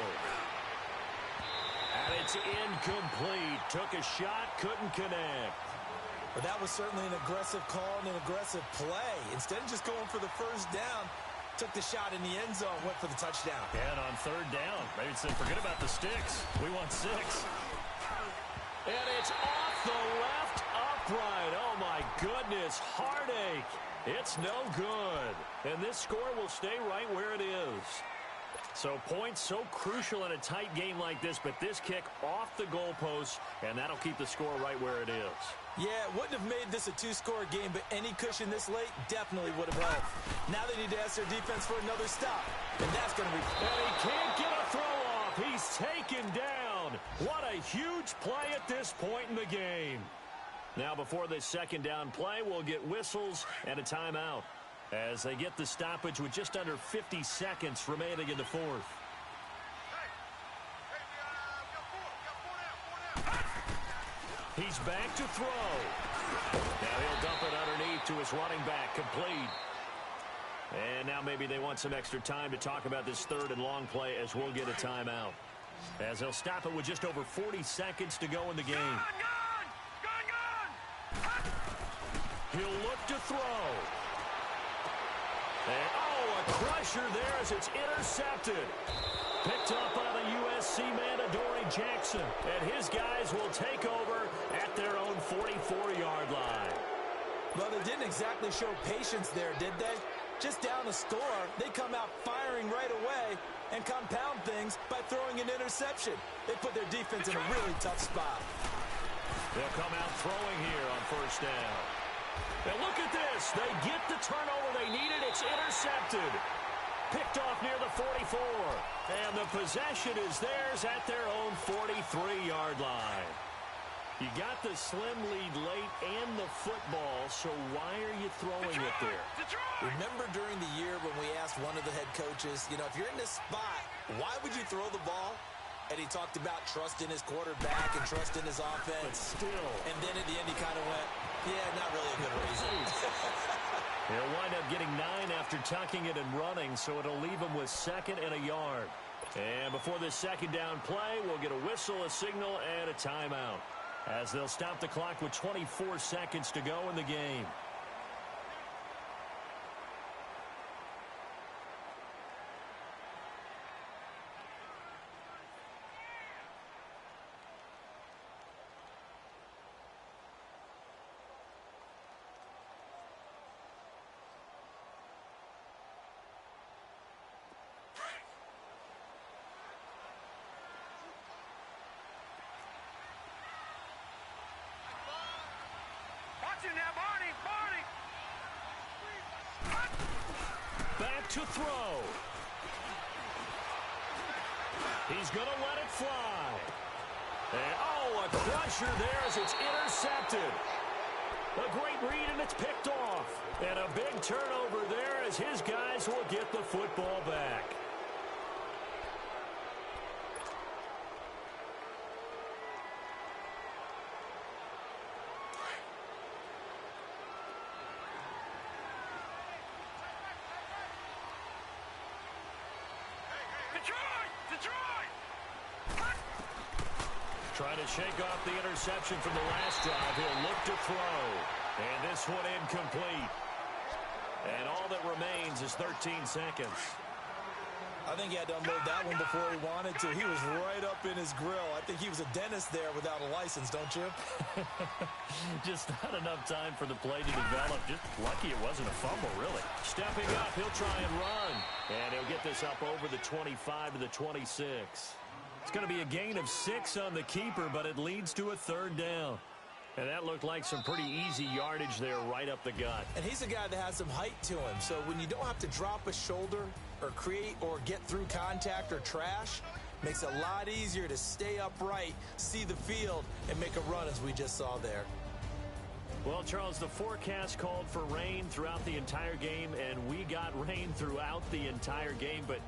And it's incomplete. Took a shot, couldn't connect. But that was certainly an aggressive call and an aggressive play. Instead of just going for the first down, took the shot in the end zone, went for the touchdown. And on third down, maybe said, forget about the sticks. We want 6. And it's off the left upright. Oh, my goodness. Heartache. It's no good. And this score will stay right where it is. So points so crucial in a tight game like this, but this kick off the goalpost, and that'll keep the score right where it is. Yeah, it wouldn't have made this a 2-score game, but any cushion this late definitely would have helped. Now they need to ask their defense for another stop, and that's going to be... And he can't get a throw off. He's taken down. What a huge play at this point in the game. Now before this second down play, we'll get whistles and a timeout as they get the stoppage with just under 50 seconds remaining in the fourth. He's back to throw. Now he'll dump it underneath to his running back, complete. And now maybe they want some extra time to talk about this third and long play as we'll get a timeout. As they'll stop it with just over 40 seconds to go in the game. He'll look to throw. And, a crusher there as it's intercepted. Picked up by the USC man, Adoree Jackson. And his guys will take over at their own 44-yard line. Well, they didn't exactly show patience there, did they? Just down a score, they come out firing right away and compound things by throwing an interception. They put their defense in a really tough spot. They'll come out throwing here on first down. Now look at this. They get the turnover they needed. It's intercepted. Picked off near the 44. And the possession is theirs at their own 43-yard line. You got the slim lead late and the football, so why are you throwing it there? Remember during the year when we asked one of the head coaches, if you're in this spot, why would you throw the ball? And he talked about trust in his quarterback and trust in his offense. But still. And then at the end he kind of went, yeah, not really a good reason. He'll wind up getting 9 after tucking it and running, so it'll leave him with 2nd and a yard. And before this second down play, we'll get a whistle, a signal, and a timeout, as they'll stop the clock with 24 seconds to go in the game. Back to throw. He's going to let it fly. And, a crusher there as it's intercepted. A great read, and it's picked off. And a big turnover there as his guys will get the football back. Trying to shake off the interception from the last drive. He'll look to throw. And this one incomplete. And all that remains is 13 seconds. I think he had to unload that one before he wanted to. He was right up in his grill. I think he was a dentist there without a license, don't you? Just not enough time for the play to develop. Just lucky it wasn't a fumble, really. Stepping up, he'll try and run. And he'll get this up over the 25 to the 26. It's going to be a gain of 6 on the keeper, but it leads to a third down. And that looked like some pretty easy yardage there right up the gut. And he's a guy that has some height to him. So when you don't have to drop a shoulder or create or get through contact or trash, makes it a lot easier to stay upright, see the field, and make a run as we just saw there. Well, Charles, the forecast called for rain throughout the entire game, and we got rain throughout the entire game. But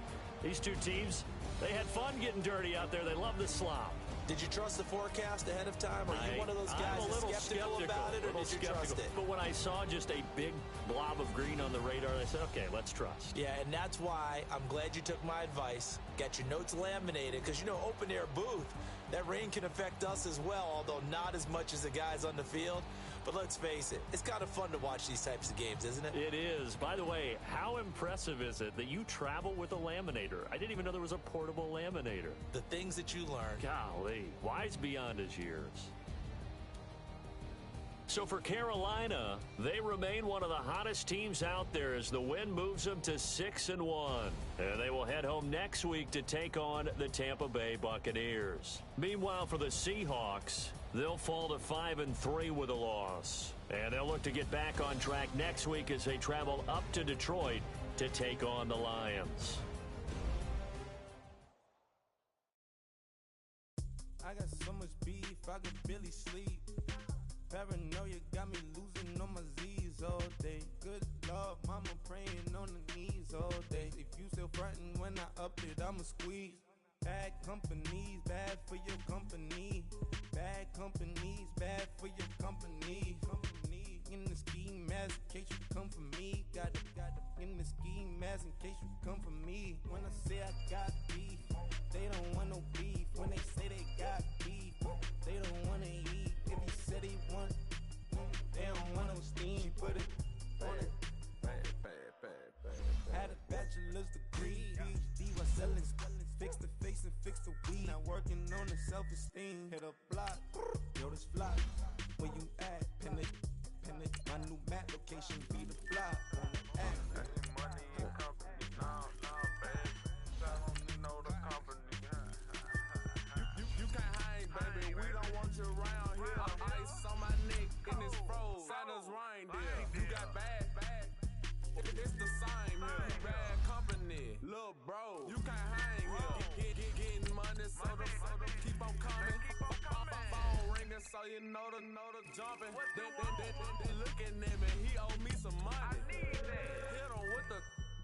these two teams, they had fun getting dirty out there. They love the slop. Did you trust the forecast ahead of time? Or are you one of those guys I'm a little skeptical about it, or did you trust it? But when I saw just a big blob of green on the radar, I said, okay, let's trust. Yeah, and that's why I'm glad you took my advice. Get your notes laminated, because, you know, open-air booth, that rain can affect us as well, although not as much as the guys on the field. But let's face it, it's kind of fun to watch these types of games, isn't it? It is. By the way, how impressive is it that you travel with a laminator? I didn't even know there was a portable laminator. The things that you learn. Golly, wise beyond his years. So for Carolina, they remain one of the hottest teams out there as the win moves them to 6-1. And they will head home next week to take on the Tampa Bay Buccaneers. Meanwhile, for the Seahawks, they'll fall to 5-3 with a loss. And they'll look to get back on track next week as they travel up to Detroit to take on the Lions. I got so much beef, I could barely sleep. Paranoia got me losing on my Z's all day. Good Lord, mama praying on the knees all day. If you still frontin' when I up it, I'ma squeeze. Bad companies, bad for your company. Bad companies, bad for your company. Company in the ski mask in case you come for me. Got it in the ski mask in case you come for me. When I say I got beef, they don't want no beef. When they say they got beef, they don't wanna eat. If he said he want, they don't want no steam. She put it on it. Had a bachelor's degree, PhD was selling. Fix the face and fix the weed. Now working on the self-esteem. Hit a block, yo this flock. Where you at? Pin it. My new map location be the block. Money and company, no, baby. I don't know the company. You can't hang, baby. We don't want you around here. Ice on my neck in this froze. Santa's reindeer. You got bad. It's the same here. Bad company, little bro. You can't hang here. Getting money, so the keep on coming. Phone ringing, so you know the jumping. They looking at me. He owe me some money. Hit him with the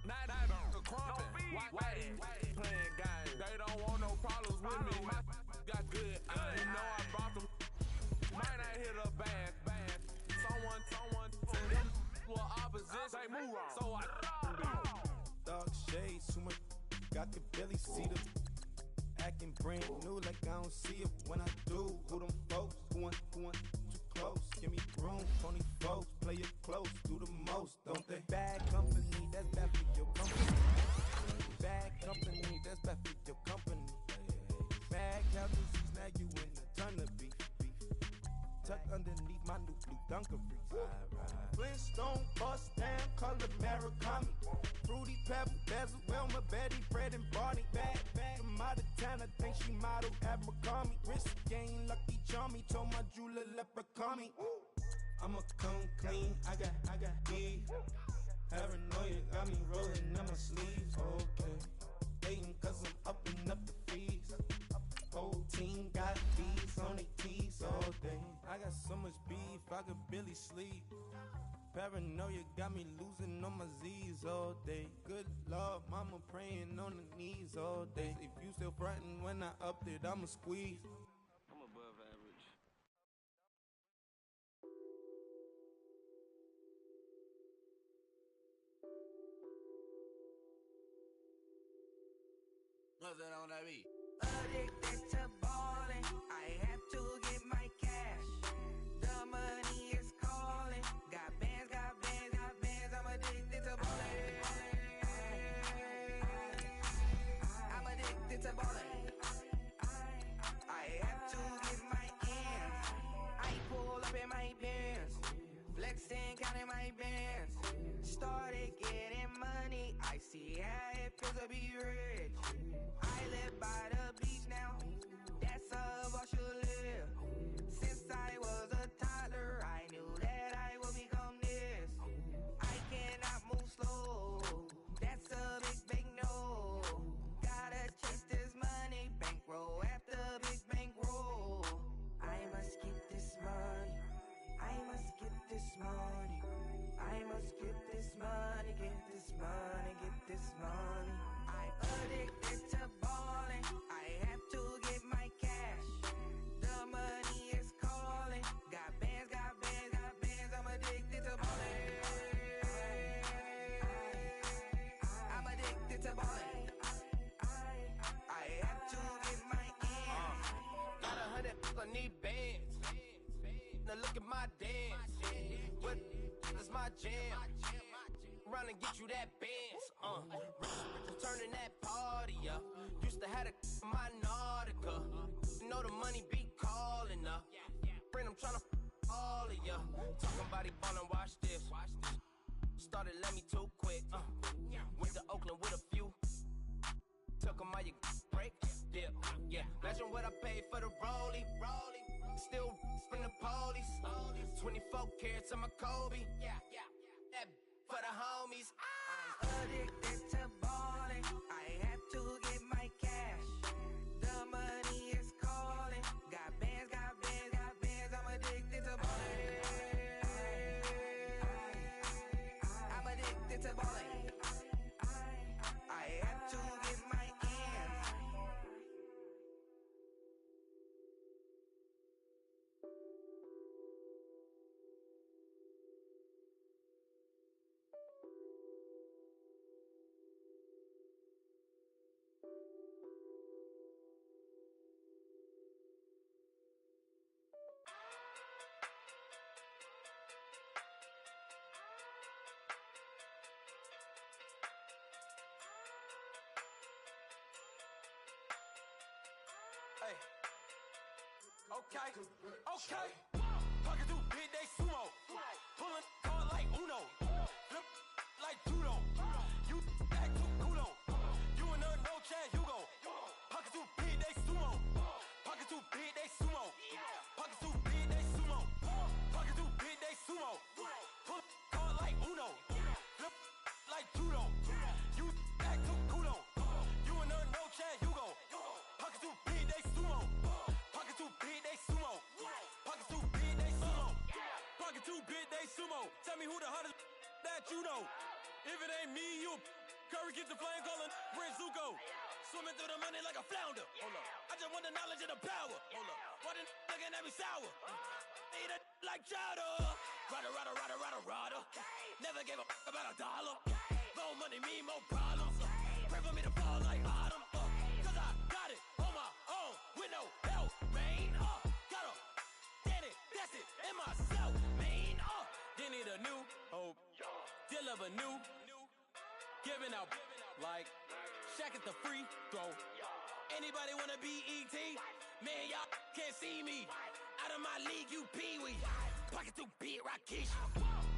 night the crumping. Why they playing games? They don't want no problems with me. My got good. You know I brought them. Might not hit a bad. Someone send them. Well, opposition, they move on. So I dark shades, too much. I could barely see them. Acting brand new, like I don't see it when I do. Who them folks? Who want too close? Give me room, Tony folks. Play it close, do the most, don't they? Bad company, that's bad for your company. Bad company, that's bad for your company. Bad cow disease, now you in a ton of beef. Tucked underneath my new blue Dunkaroos. Flintstone, bust down, color Murakami. Fruity Pebble, Bezel, Wilma, Betty, Fred, and Barney. Bad from out of town, I think she modeled at McCarmy. Wrist game, Lucky Charmy, told my jeweler leprechaun. I'ma come clean, I got beef. Paranoia got me rolling on my sleeves. Okay, hating cause I'm upping up the fees. Whole team got beef on their teeth all day. I got so much beef, I could barely sleep. Paranoia got me losing on my Z's all day. Good Lord, mama praying on the knees all day. If you still frontin' when I upped it, I'ma squeeze. I'm above average. What's that on that beat? Addicted to ballin', I have to get my cash. The money is calling. Got bands, I'm addicted to ballin'. I'm addicted to ballin'. I have to get my ends. I pull up in my Benz, flexing, counting my bands. Started getting money, I see how it feels to be rich. I live by the beach now, that's how I should live. Since I was a toddler, I knew that I would become this. I cannot move slow, that's a big no. Gotta chase this money, bankroll after big bankroll. I must get this money, I must get this money. I must get this money, get this money, get this money. I'm to ballin'. I have to get my ends. Got 100, I need bands. Now look at my dance. What is my jam? Run and get you that bands. Turning that party up. Used to have a my Nautica. You know the money be calling up. Friend, I'm tryna all of ya. Talking about he ballin', watch this. Started let me too quick. Went to Oakland with a few. Took 'em all you break. Yeah. Imagine what I paid for the rollie. Still from the police. 24 carats on my Kobe. That for the homies. Addicted to ballin'. I have to get my cash. The money is calling. Got bands, got bands, got bands. I'm addicted to ballin'. I'm addicted to ballin'. I have to get my ends. Hey. Okay. Pocket too big, they sumo. Pulling hard like Uno. Flip like judo. You act too kudo. You and her no chance, you go. Pocket too big, they sumo. Pocket too big, they sumo. Pocket too big, they sumo. Pocket too big, they sumo. Pull hard like Uno. Flip like judo. You act too kudo. You and her no chance, you go. Pocket too big, they sumo. Pocket too big, they sumo. Pocket too big, they sumo. Pocket too big, they sumo. Tell me who the hottest that you know. If it ain't me, you Curry gets the flame calling Prince Zuko. Swimming through the money like a flounder. Hold up. I just want the knowledge and the power. Hold up. Why the looking at me sour? Eat it like chowder. Rada. Never gave a about a dollar. More money, me, more problems. Pray for me to fall like autumn. Cause I got it on my own with no help, man. Gotta get it, that's it, in myself, man. They need a new hope, deal of a new, giving out like Shaq at the free throw. Anybody wanna be ET? Man, y'all can't see me. Out of my league, you pee-wee. Pocket too big, Rakish.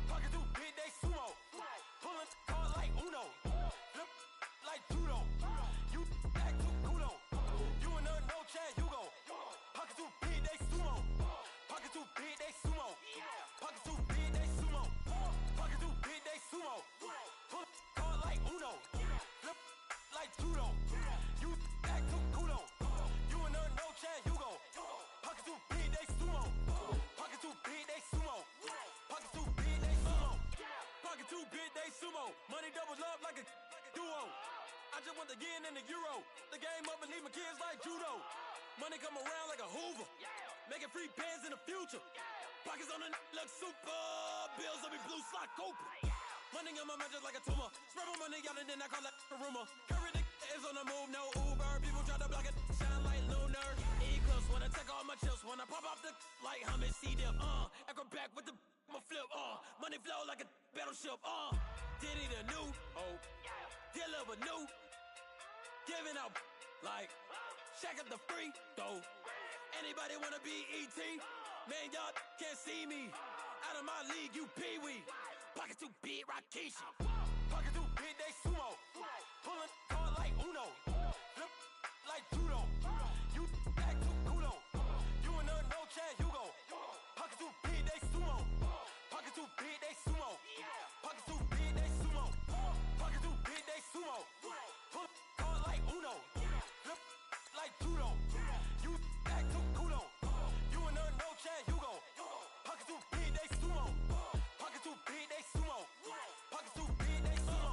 Pocket too big, they sumo. Pulling hard like Uno. Flip like judo. You act too kudo. You and her no chance, you go. Pocket too big, they sumo. Pocket too big, they sumo. Pocket too big, they sumo. Pocket too big, they sumo. Pull hard like Uno. Flip like judo. You act too kudo. You and her no chance, you go. Pocket too big, they sumo. Pocket too big, they sumo. Pocket too big, they sumo. Pocket too big, they sumo. Money doubles up like a duo. I just want the yen and the euro. The game up and leave my kids like judo. Money come around like a Hoover. Making free bands in the future. Pockets on the look super. Bills on me blue slot Cooper. Money on my mind just like a tumor. Spread my money out and then I call that a rumor. Curry the is on the move, no Uber. People try to block it, shine like lunar. Eclipse wanna take all my chips. Wanna pop off the like hummus, see them. Acrobat with the flip. Money flow like a battleship. Diddy the new hope. Deal of a new. Giving out like Shaq at the free throw. Anybody wanna be ET? Man, y'all can't see me. Out of my league, you pee-wee. Pocket too big, Rakish. Pocket too big, they sumo. Pulling hard like Uno. Flip like judo. You act too kudo. You and her no chance, you go. Pocket too big, they sumo. Pocket too big, they sumo. Pocket too big, they sumo. Pocket too big, they sumo. Pull hard like Uno. Flip like judo. You act too kudo. You and her no chance, you go. Pocket too big, they sumo. Pocket too big, they sumo. Pocket too big, they sumo.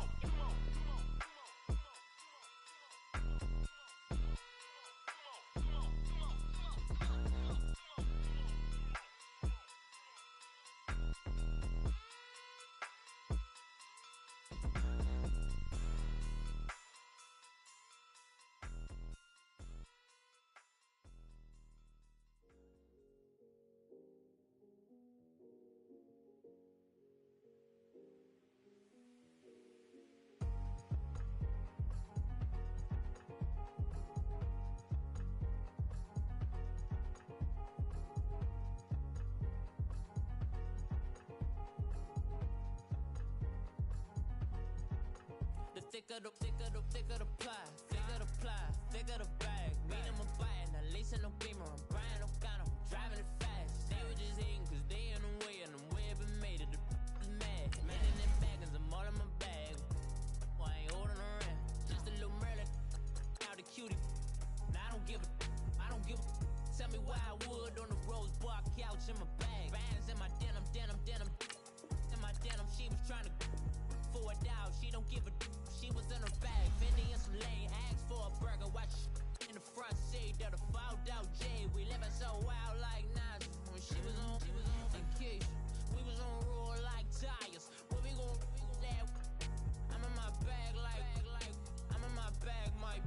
thicker the pie, thicker the bag. Mean I'm a buying, at least in no beamer. I'm buying no gun, I'm driving it fast. They were just hating cause they in the way, and the way I've been made it. The is mad. Man in their bag, cause I'm all in my bag. Well, I ain't holding around. Just a little Merlin, out the cutie. Now I don't give a. Tell me why I would on the rose bar couch in my bag. Bands in my denim. In my denim, she was trying to for a doubt. She don't give a. She was in her bag. Fendi in some lane, asked for a burger. Watch in the front seat of the fouled out J. We living so wild like Nas. When she was on Keisha, we was on roll like tires. Where we gon' that? I'm in my bag like I'm in my bag, Mike.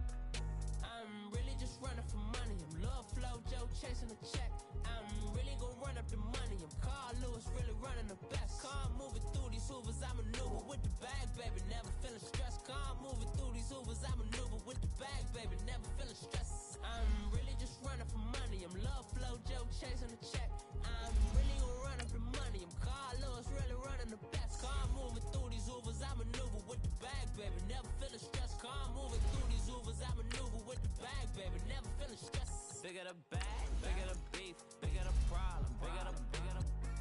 I'm really just running for money. I'm Love Flow Joe chasing the check. I'm really gon' run up the money. I'm Carl Lewis, really running the best. Car moving through these Hoovers, I maneuver with the bag, baby. Never feeling stressed. Car moving through these Hoovers, I maneuver with the bag, baby. Never feeling stressed. I'm really just running for money. I'm Love Flow Joe chasing the check. I'm really gon' run up the money. I'm Carl Lewis, really running the best. Car moving through these Hoovers, I maneuver with the bag, baby. Never feeling stressed. Car moving through these Hoovers, I maneuver with the bag, baby. Never feeling stressed. Bigger the bag, bigger the beef, bigger the problem, bigger the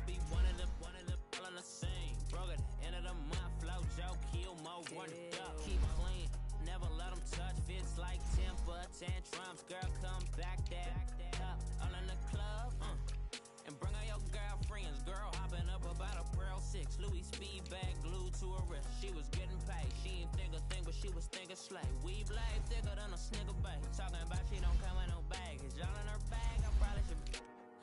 be one of them, all in the same. Broke at the end of the month, flow Joe, kill mo, run it up, keep clean, never let them touch. Fits like temper tantrums, girl come back that up, all in the club, and bring all your girlfriends. Girl hopping up about a Pearl 6, Louis speed bag glued to her wrist. She was getting paid, she ain't think a thing, but she was thinking slay. We blade thicker than a snigger bag. Talking about she don't come with no baggage. Y'all in her bag, I probably should.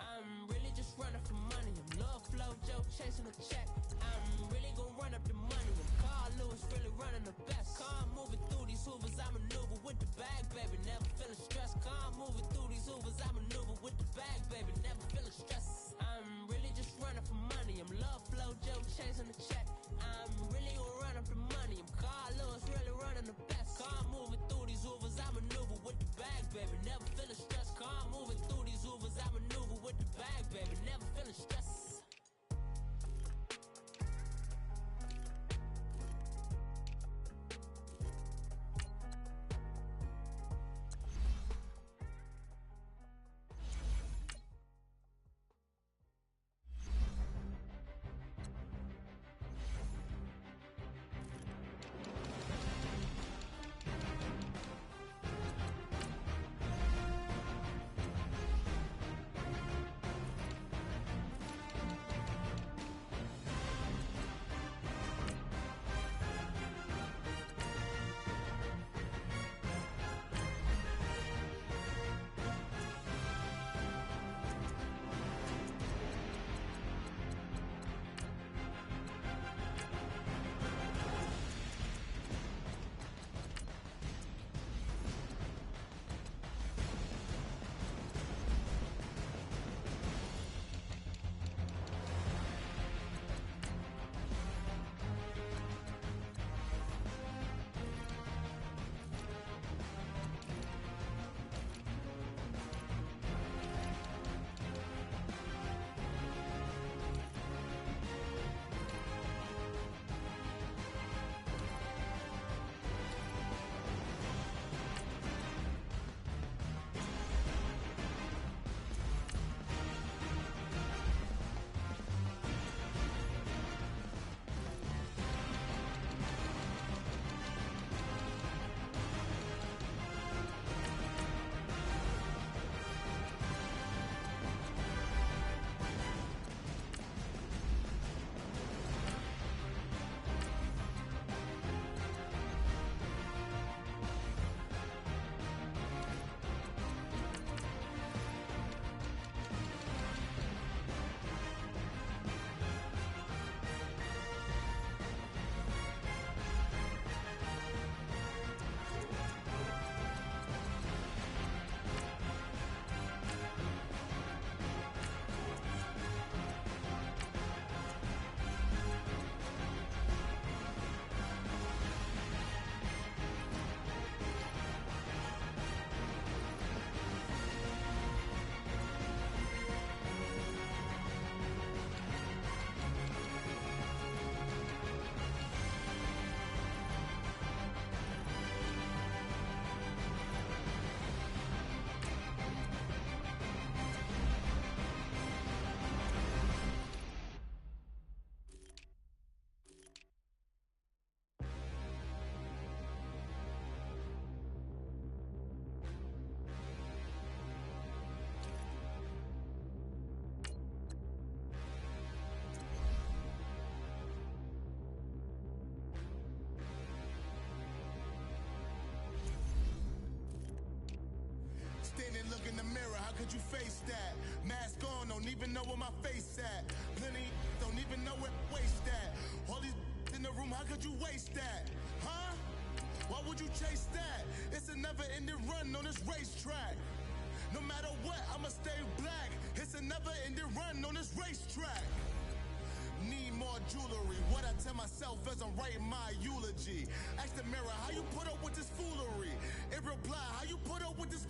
I'm really just running for money. I'm Love Flow Joe chasing a check. I'm really gon' run up the money. I'm Carl Lewis, really running the best. Car moving through these Hoovers, I maneuver with the bag, baby. Never feeling stressed. Car moving through these Hoovers, I maneuver with the bag, baby. Never feeling stressed. I'm really just running for money. I'm Love Flow Joe chasing the check. I'm really gon' run up the money. I'm Carl Lewis, really running the best. Car moving through these Hoovers, I maneuver with the bag, baby. Never feeling stressed. Car moving through these Hoovers, I maneuver with the bag, baby. Never feeling stressed. could you face that? Mask on, don't even know where my face at. Plenty don't even know where waste at. All these in the room, how could you waste that? Huh? Why would you chase that? It's a never-ending run on this racetrack. No matter what, I'ma stay black. It's a never-ending run on this racetrack. Need more jewelry. What I tell myself as I'm writing my eulogy. Ask the mirror, how you put up with this foolery? In reply, how you put up with this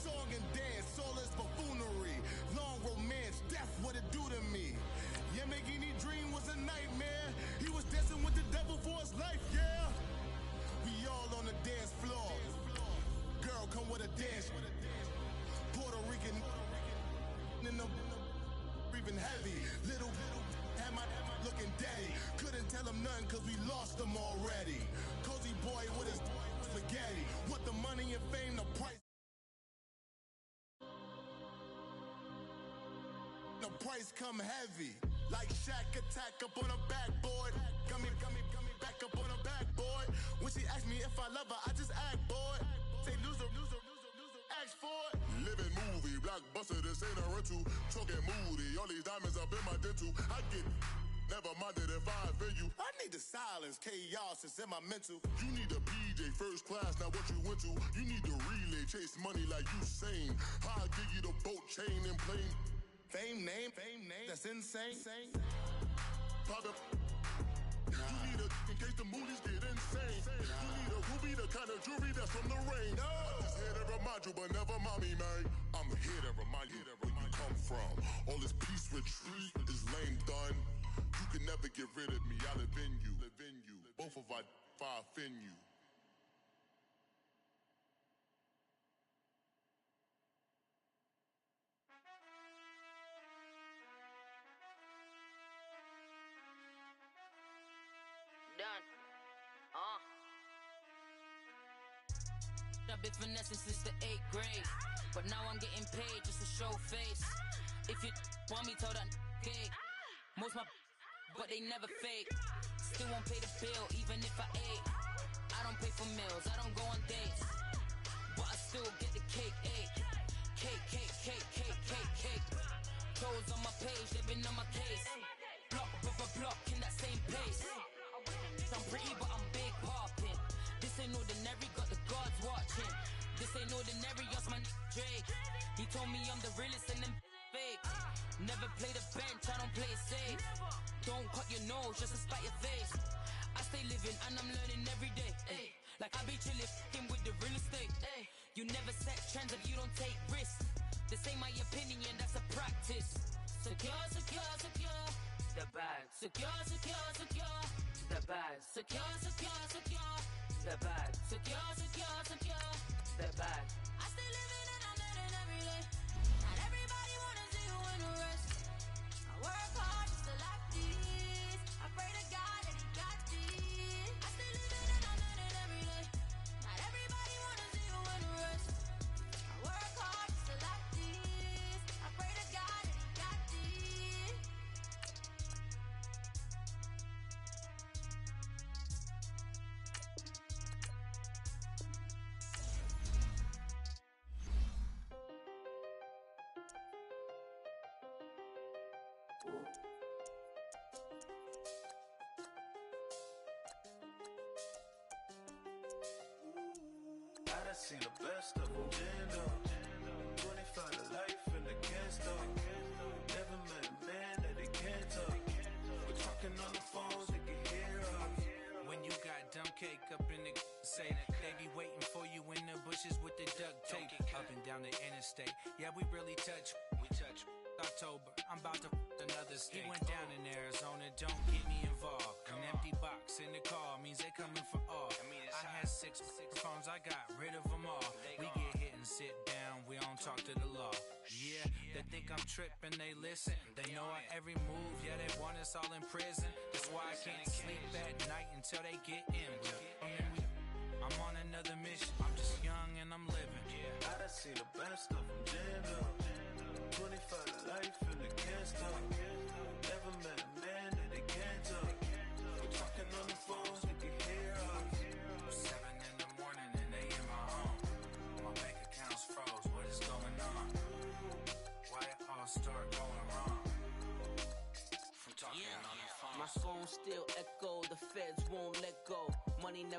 song and dance, soulless buffoonery. Long romance, death, what it do to me? Yamagini dream was a nightmare. He was dancing with the devil for his life, yeah. We all on the dance floor. Girl, come with a dance. Puerto Rican in the breathing heavy. Little had my looking daddy. Couldn't tell him nothing cause we lost him already. Cozy boy with his spaghetti. Want the money and fame, the price. The price come heavy. Like Shaq attack up on a backboard. Gummy, back up on a backboard. When she asked me if I love her, I just act bored. Say loser, ask for it. Living movie, blockbuster, this ain't a rental. Talking moody, all these diamonds up in my dental. I get never minded if I offend you. I need the silence, chaos is in my mental. You need a PJ, first class, not what you went to. You need the relay, chase money like you sane. I'll give you the boat, chain, and plane. Fame name, that's insane. Pop up. You need a, in case the movies get insane. You need a ruby, the kind of jewelry that's from the rain. I'm just here to remind you, but never mommy, man. I'm here to remind you where you come from. All this peace retreat is lame done. You can never get rid of me, I live in you. Both of our fire offend you. Done. I've been finessing since the 8th grade, but now I'm getting paid just to show face. If you want me, tell that cake. Most my but they never fake. Still won't pay the bill even if I ate. I don't pay for meals, I don't go on dates, but I still get the cake. Cake. Trolls on my page, they've been on my case. Block in that same pace. I'm pretty, but I'm big poppin'. This ain't ordinary, got the gods watching. This ain't ordinary, that's my Drake. He told me I'm the realest and them fake. Never play the bench, I don't play it safe. Don't cut your nose just to spite your face. I stay living and I'm learning every day. Ay. Like I be chillin' with the real estate. Ay. You never set trends if you don't take risks. This ain't my opinion, that's a practice. Secure. The bag. Secure. The bag. Secure. The bag. Secure. The bag. I stay living and I'm learning every day. Not everybody wanna see you in the rest. I work hard just to like this. I pray to God that he got this. I stay living and I'm learning every day. Not everybody wanna see you in the rest. I work hard just to like this. I pray to God that he got this. I done seen the best of them, jammed up. 25 to life in the can't stop. Never met a man that they can't talk. We're talking on the phones, they can hear us. When you got dumb cake up in the say that they be waiting for you in the bushes with the duct tape up and down the interstate. Yeah, we really touch. We touch. October, I'm about to another state. He went down in Arizona, don't get me involved. An empty box in the car means they coming for all. I had six phones, I got rid of them all. We get hit and sit down, we don't talk to the law. Yeah, they think I'm tripping, they listen. They know our every move, yeah, they want us all in prison. That's why I can't sleep at night until they get in. I'm on another mission, I'm just young and I'm living. I done seen the best of them, jammed up. 25 to life in the can't stop. Never met a man that they can't talk. We're talking on the phones, they can hear us. 7 in the morning and they in my home. My bank account's froze, what is going on?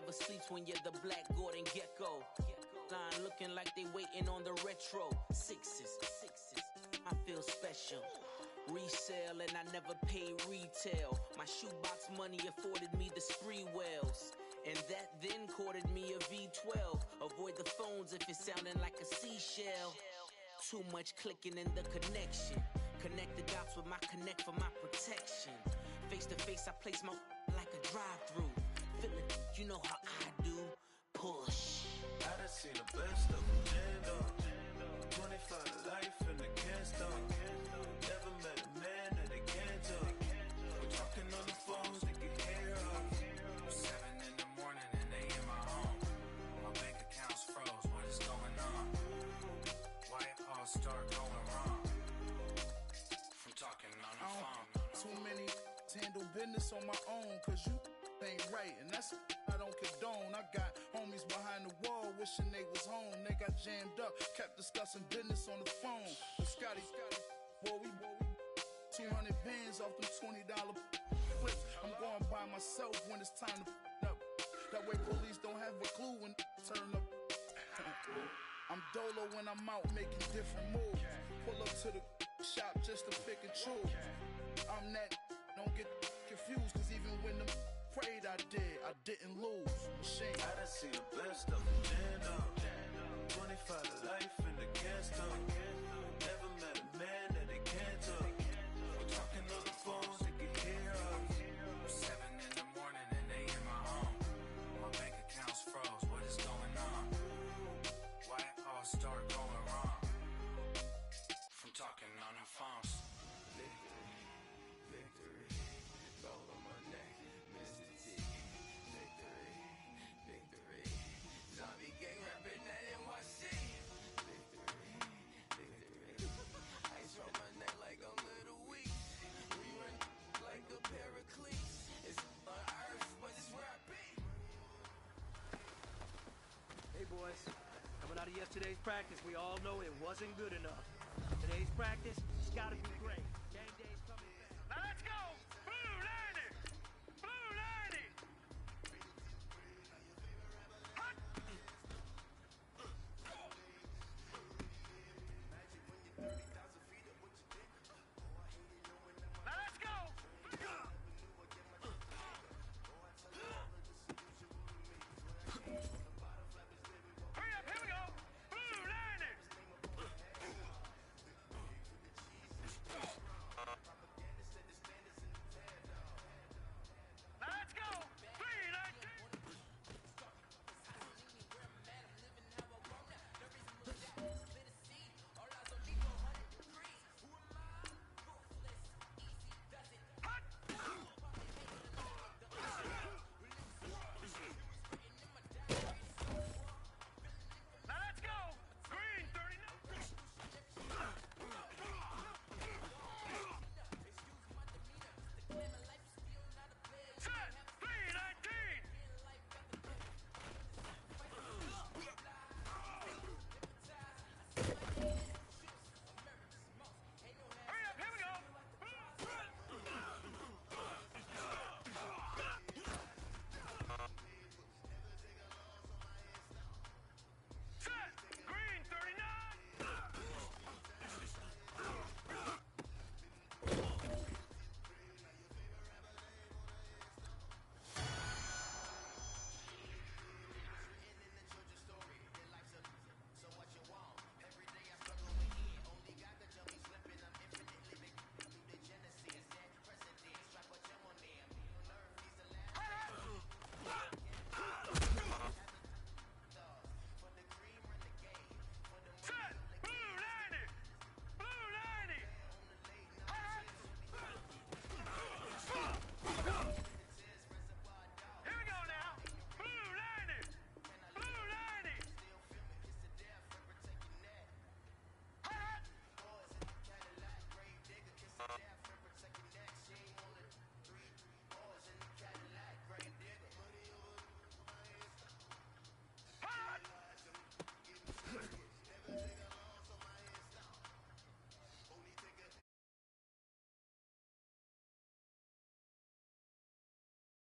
never sleeps when you're the Black Gordon Gecko. Line looking like they waiting on the retro. Sixes, I feel special. Resale and I never pay retail. My shoebox money afforded me the spree wells. And that then courted me a V12. Avoid the phones if it's sounding like a seashell. Too much clicking in the connection. Connect the dots with my connect for my protection. Face to face, I place my like a drive-through. Feeling, you know how I do. Push. I done seen the best of them, jammed up. 25 to life and they can't stop. Never met a man that they can't talk. We're talking on the phones, they can hear us. 7 in the morning and they in my home. My bank account's froze, what is going on? Why it all start going wrong? From talking on the phone. Too many handle business on my own, cause you ain't right, and that's I don't condone. I got homies behind the wall wishing they was home. They got jammed up, kept discussing business on the phone. But Scotty, boy, we 200 bands off them $20 flips. I'm going by myself when it's time to up. That way police don't have a clue when turn up. I'm dolo when I'm out making different moves. Pull up to the shop just to pick and choose. I'm that, don't get confused, cause even when them prayed I didn't lose. Machine. I done seen the best of them, jammed up. 25 to life and they can't stop. Never met a man that they can't talk. We're talking on the phones, they can hear us. 7 in the morning and they in my home. My bank account's froze, what is going on? Why it all start going wrong? From talking on the phones. Victory, gold on my neck, Mr. T. Victory, zombie gang rapping that NYC. Victory, ice on my neck like a little weak. We run like a paraclete. It's on earth, but it's where I be. Hey boys, coming out of yesterday's practice, we all know it wasn't good enough. Today's practice, it's gotta be great.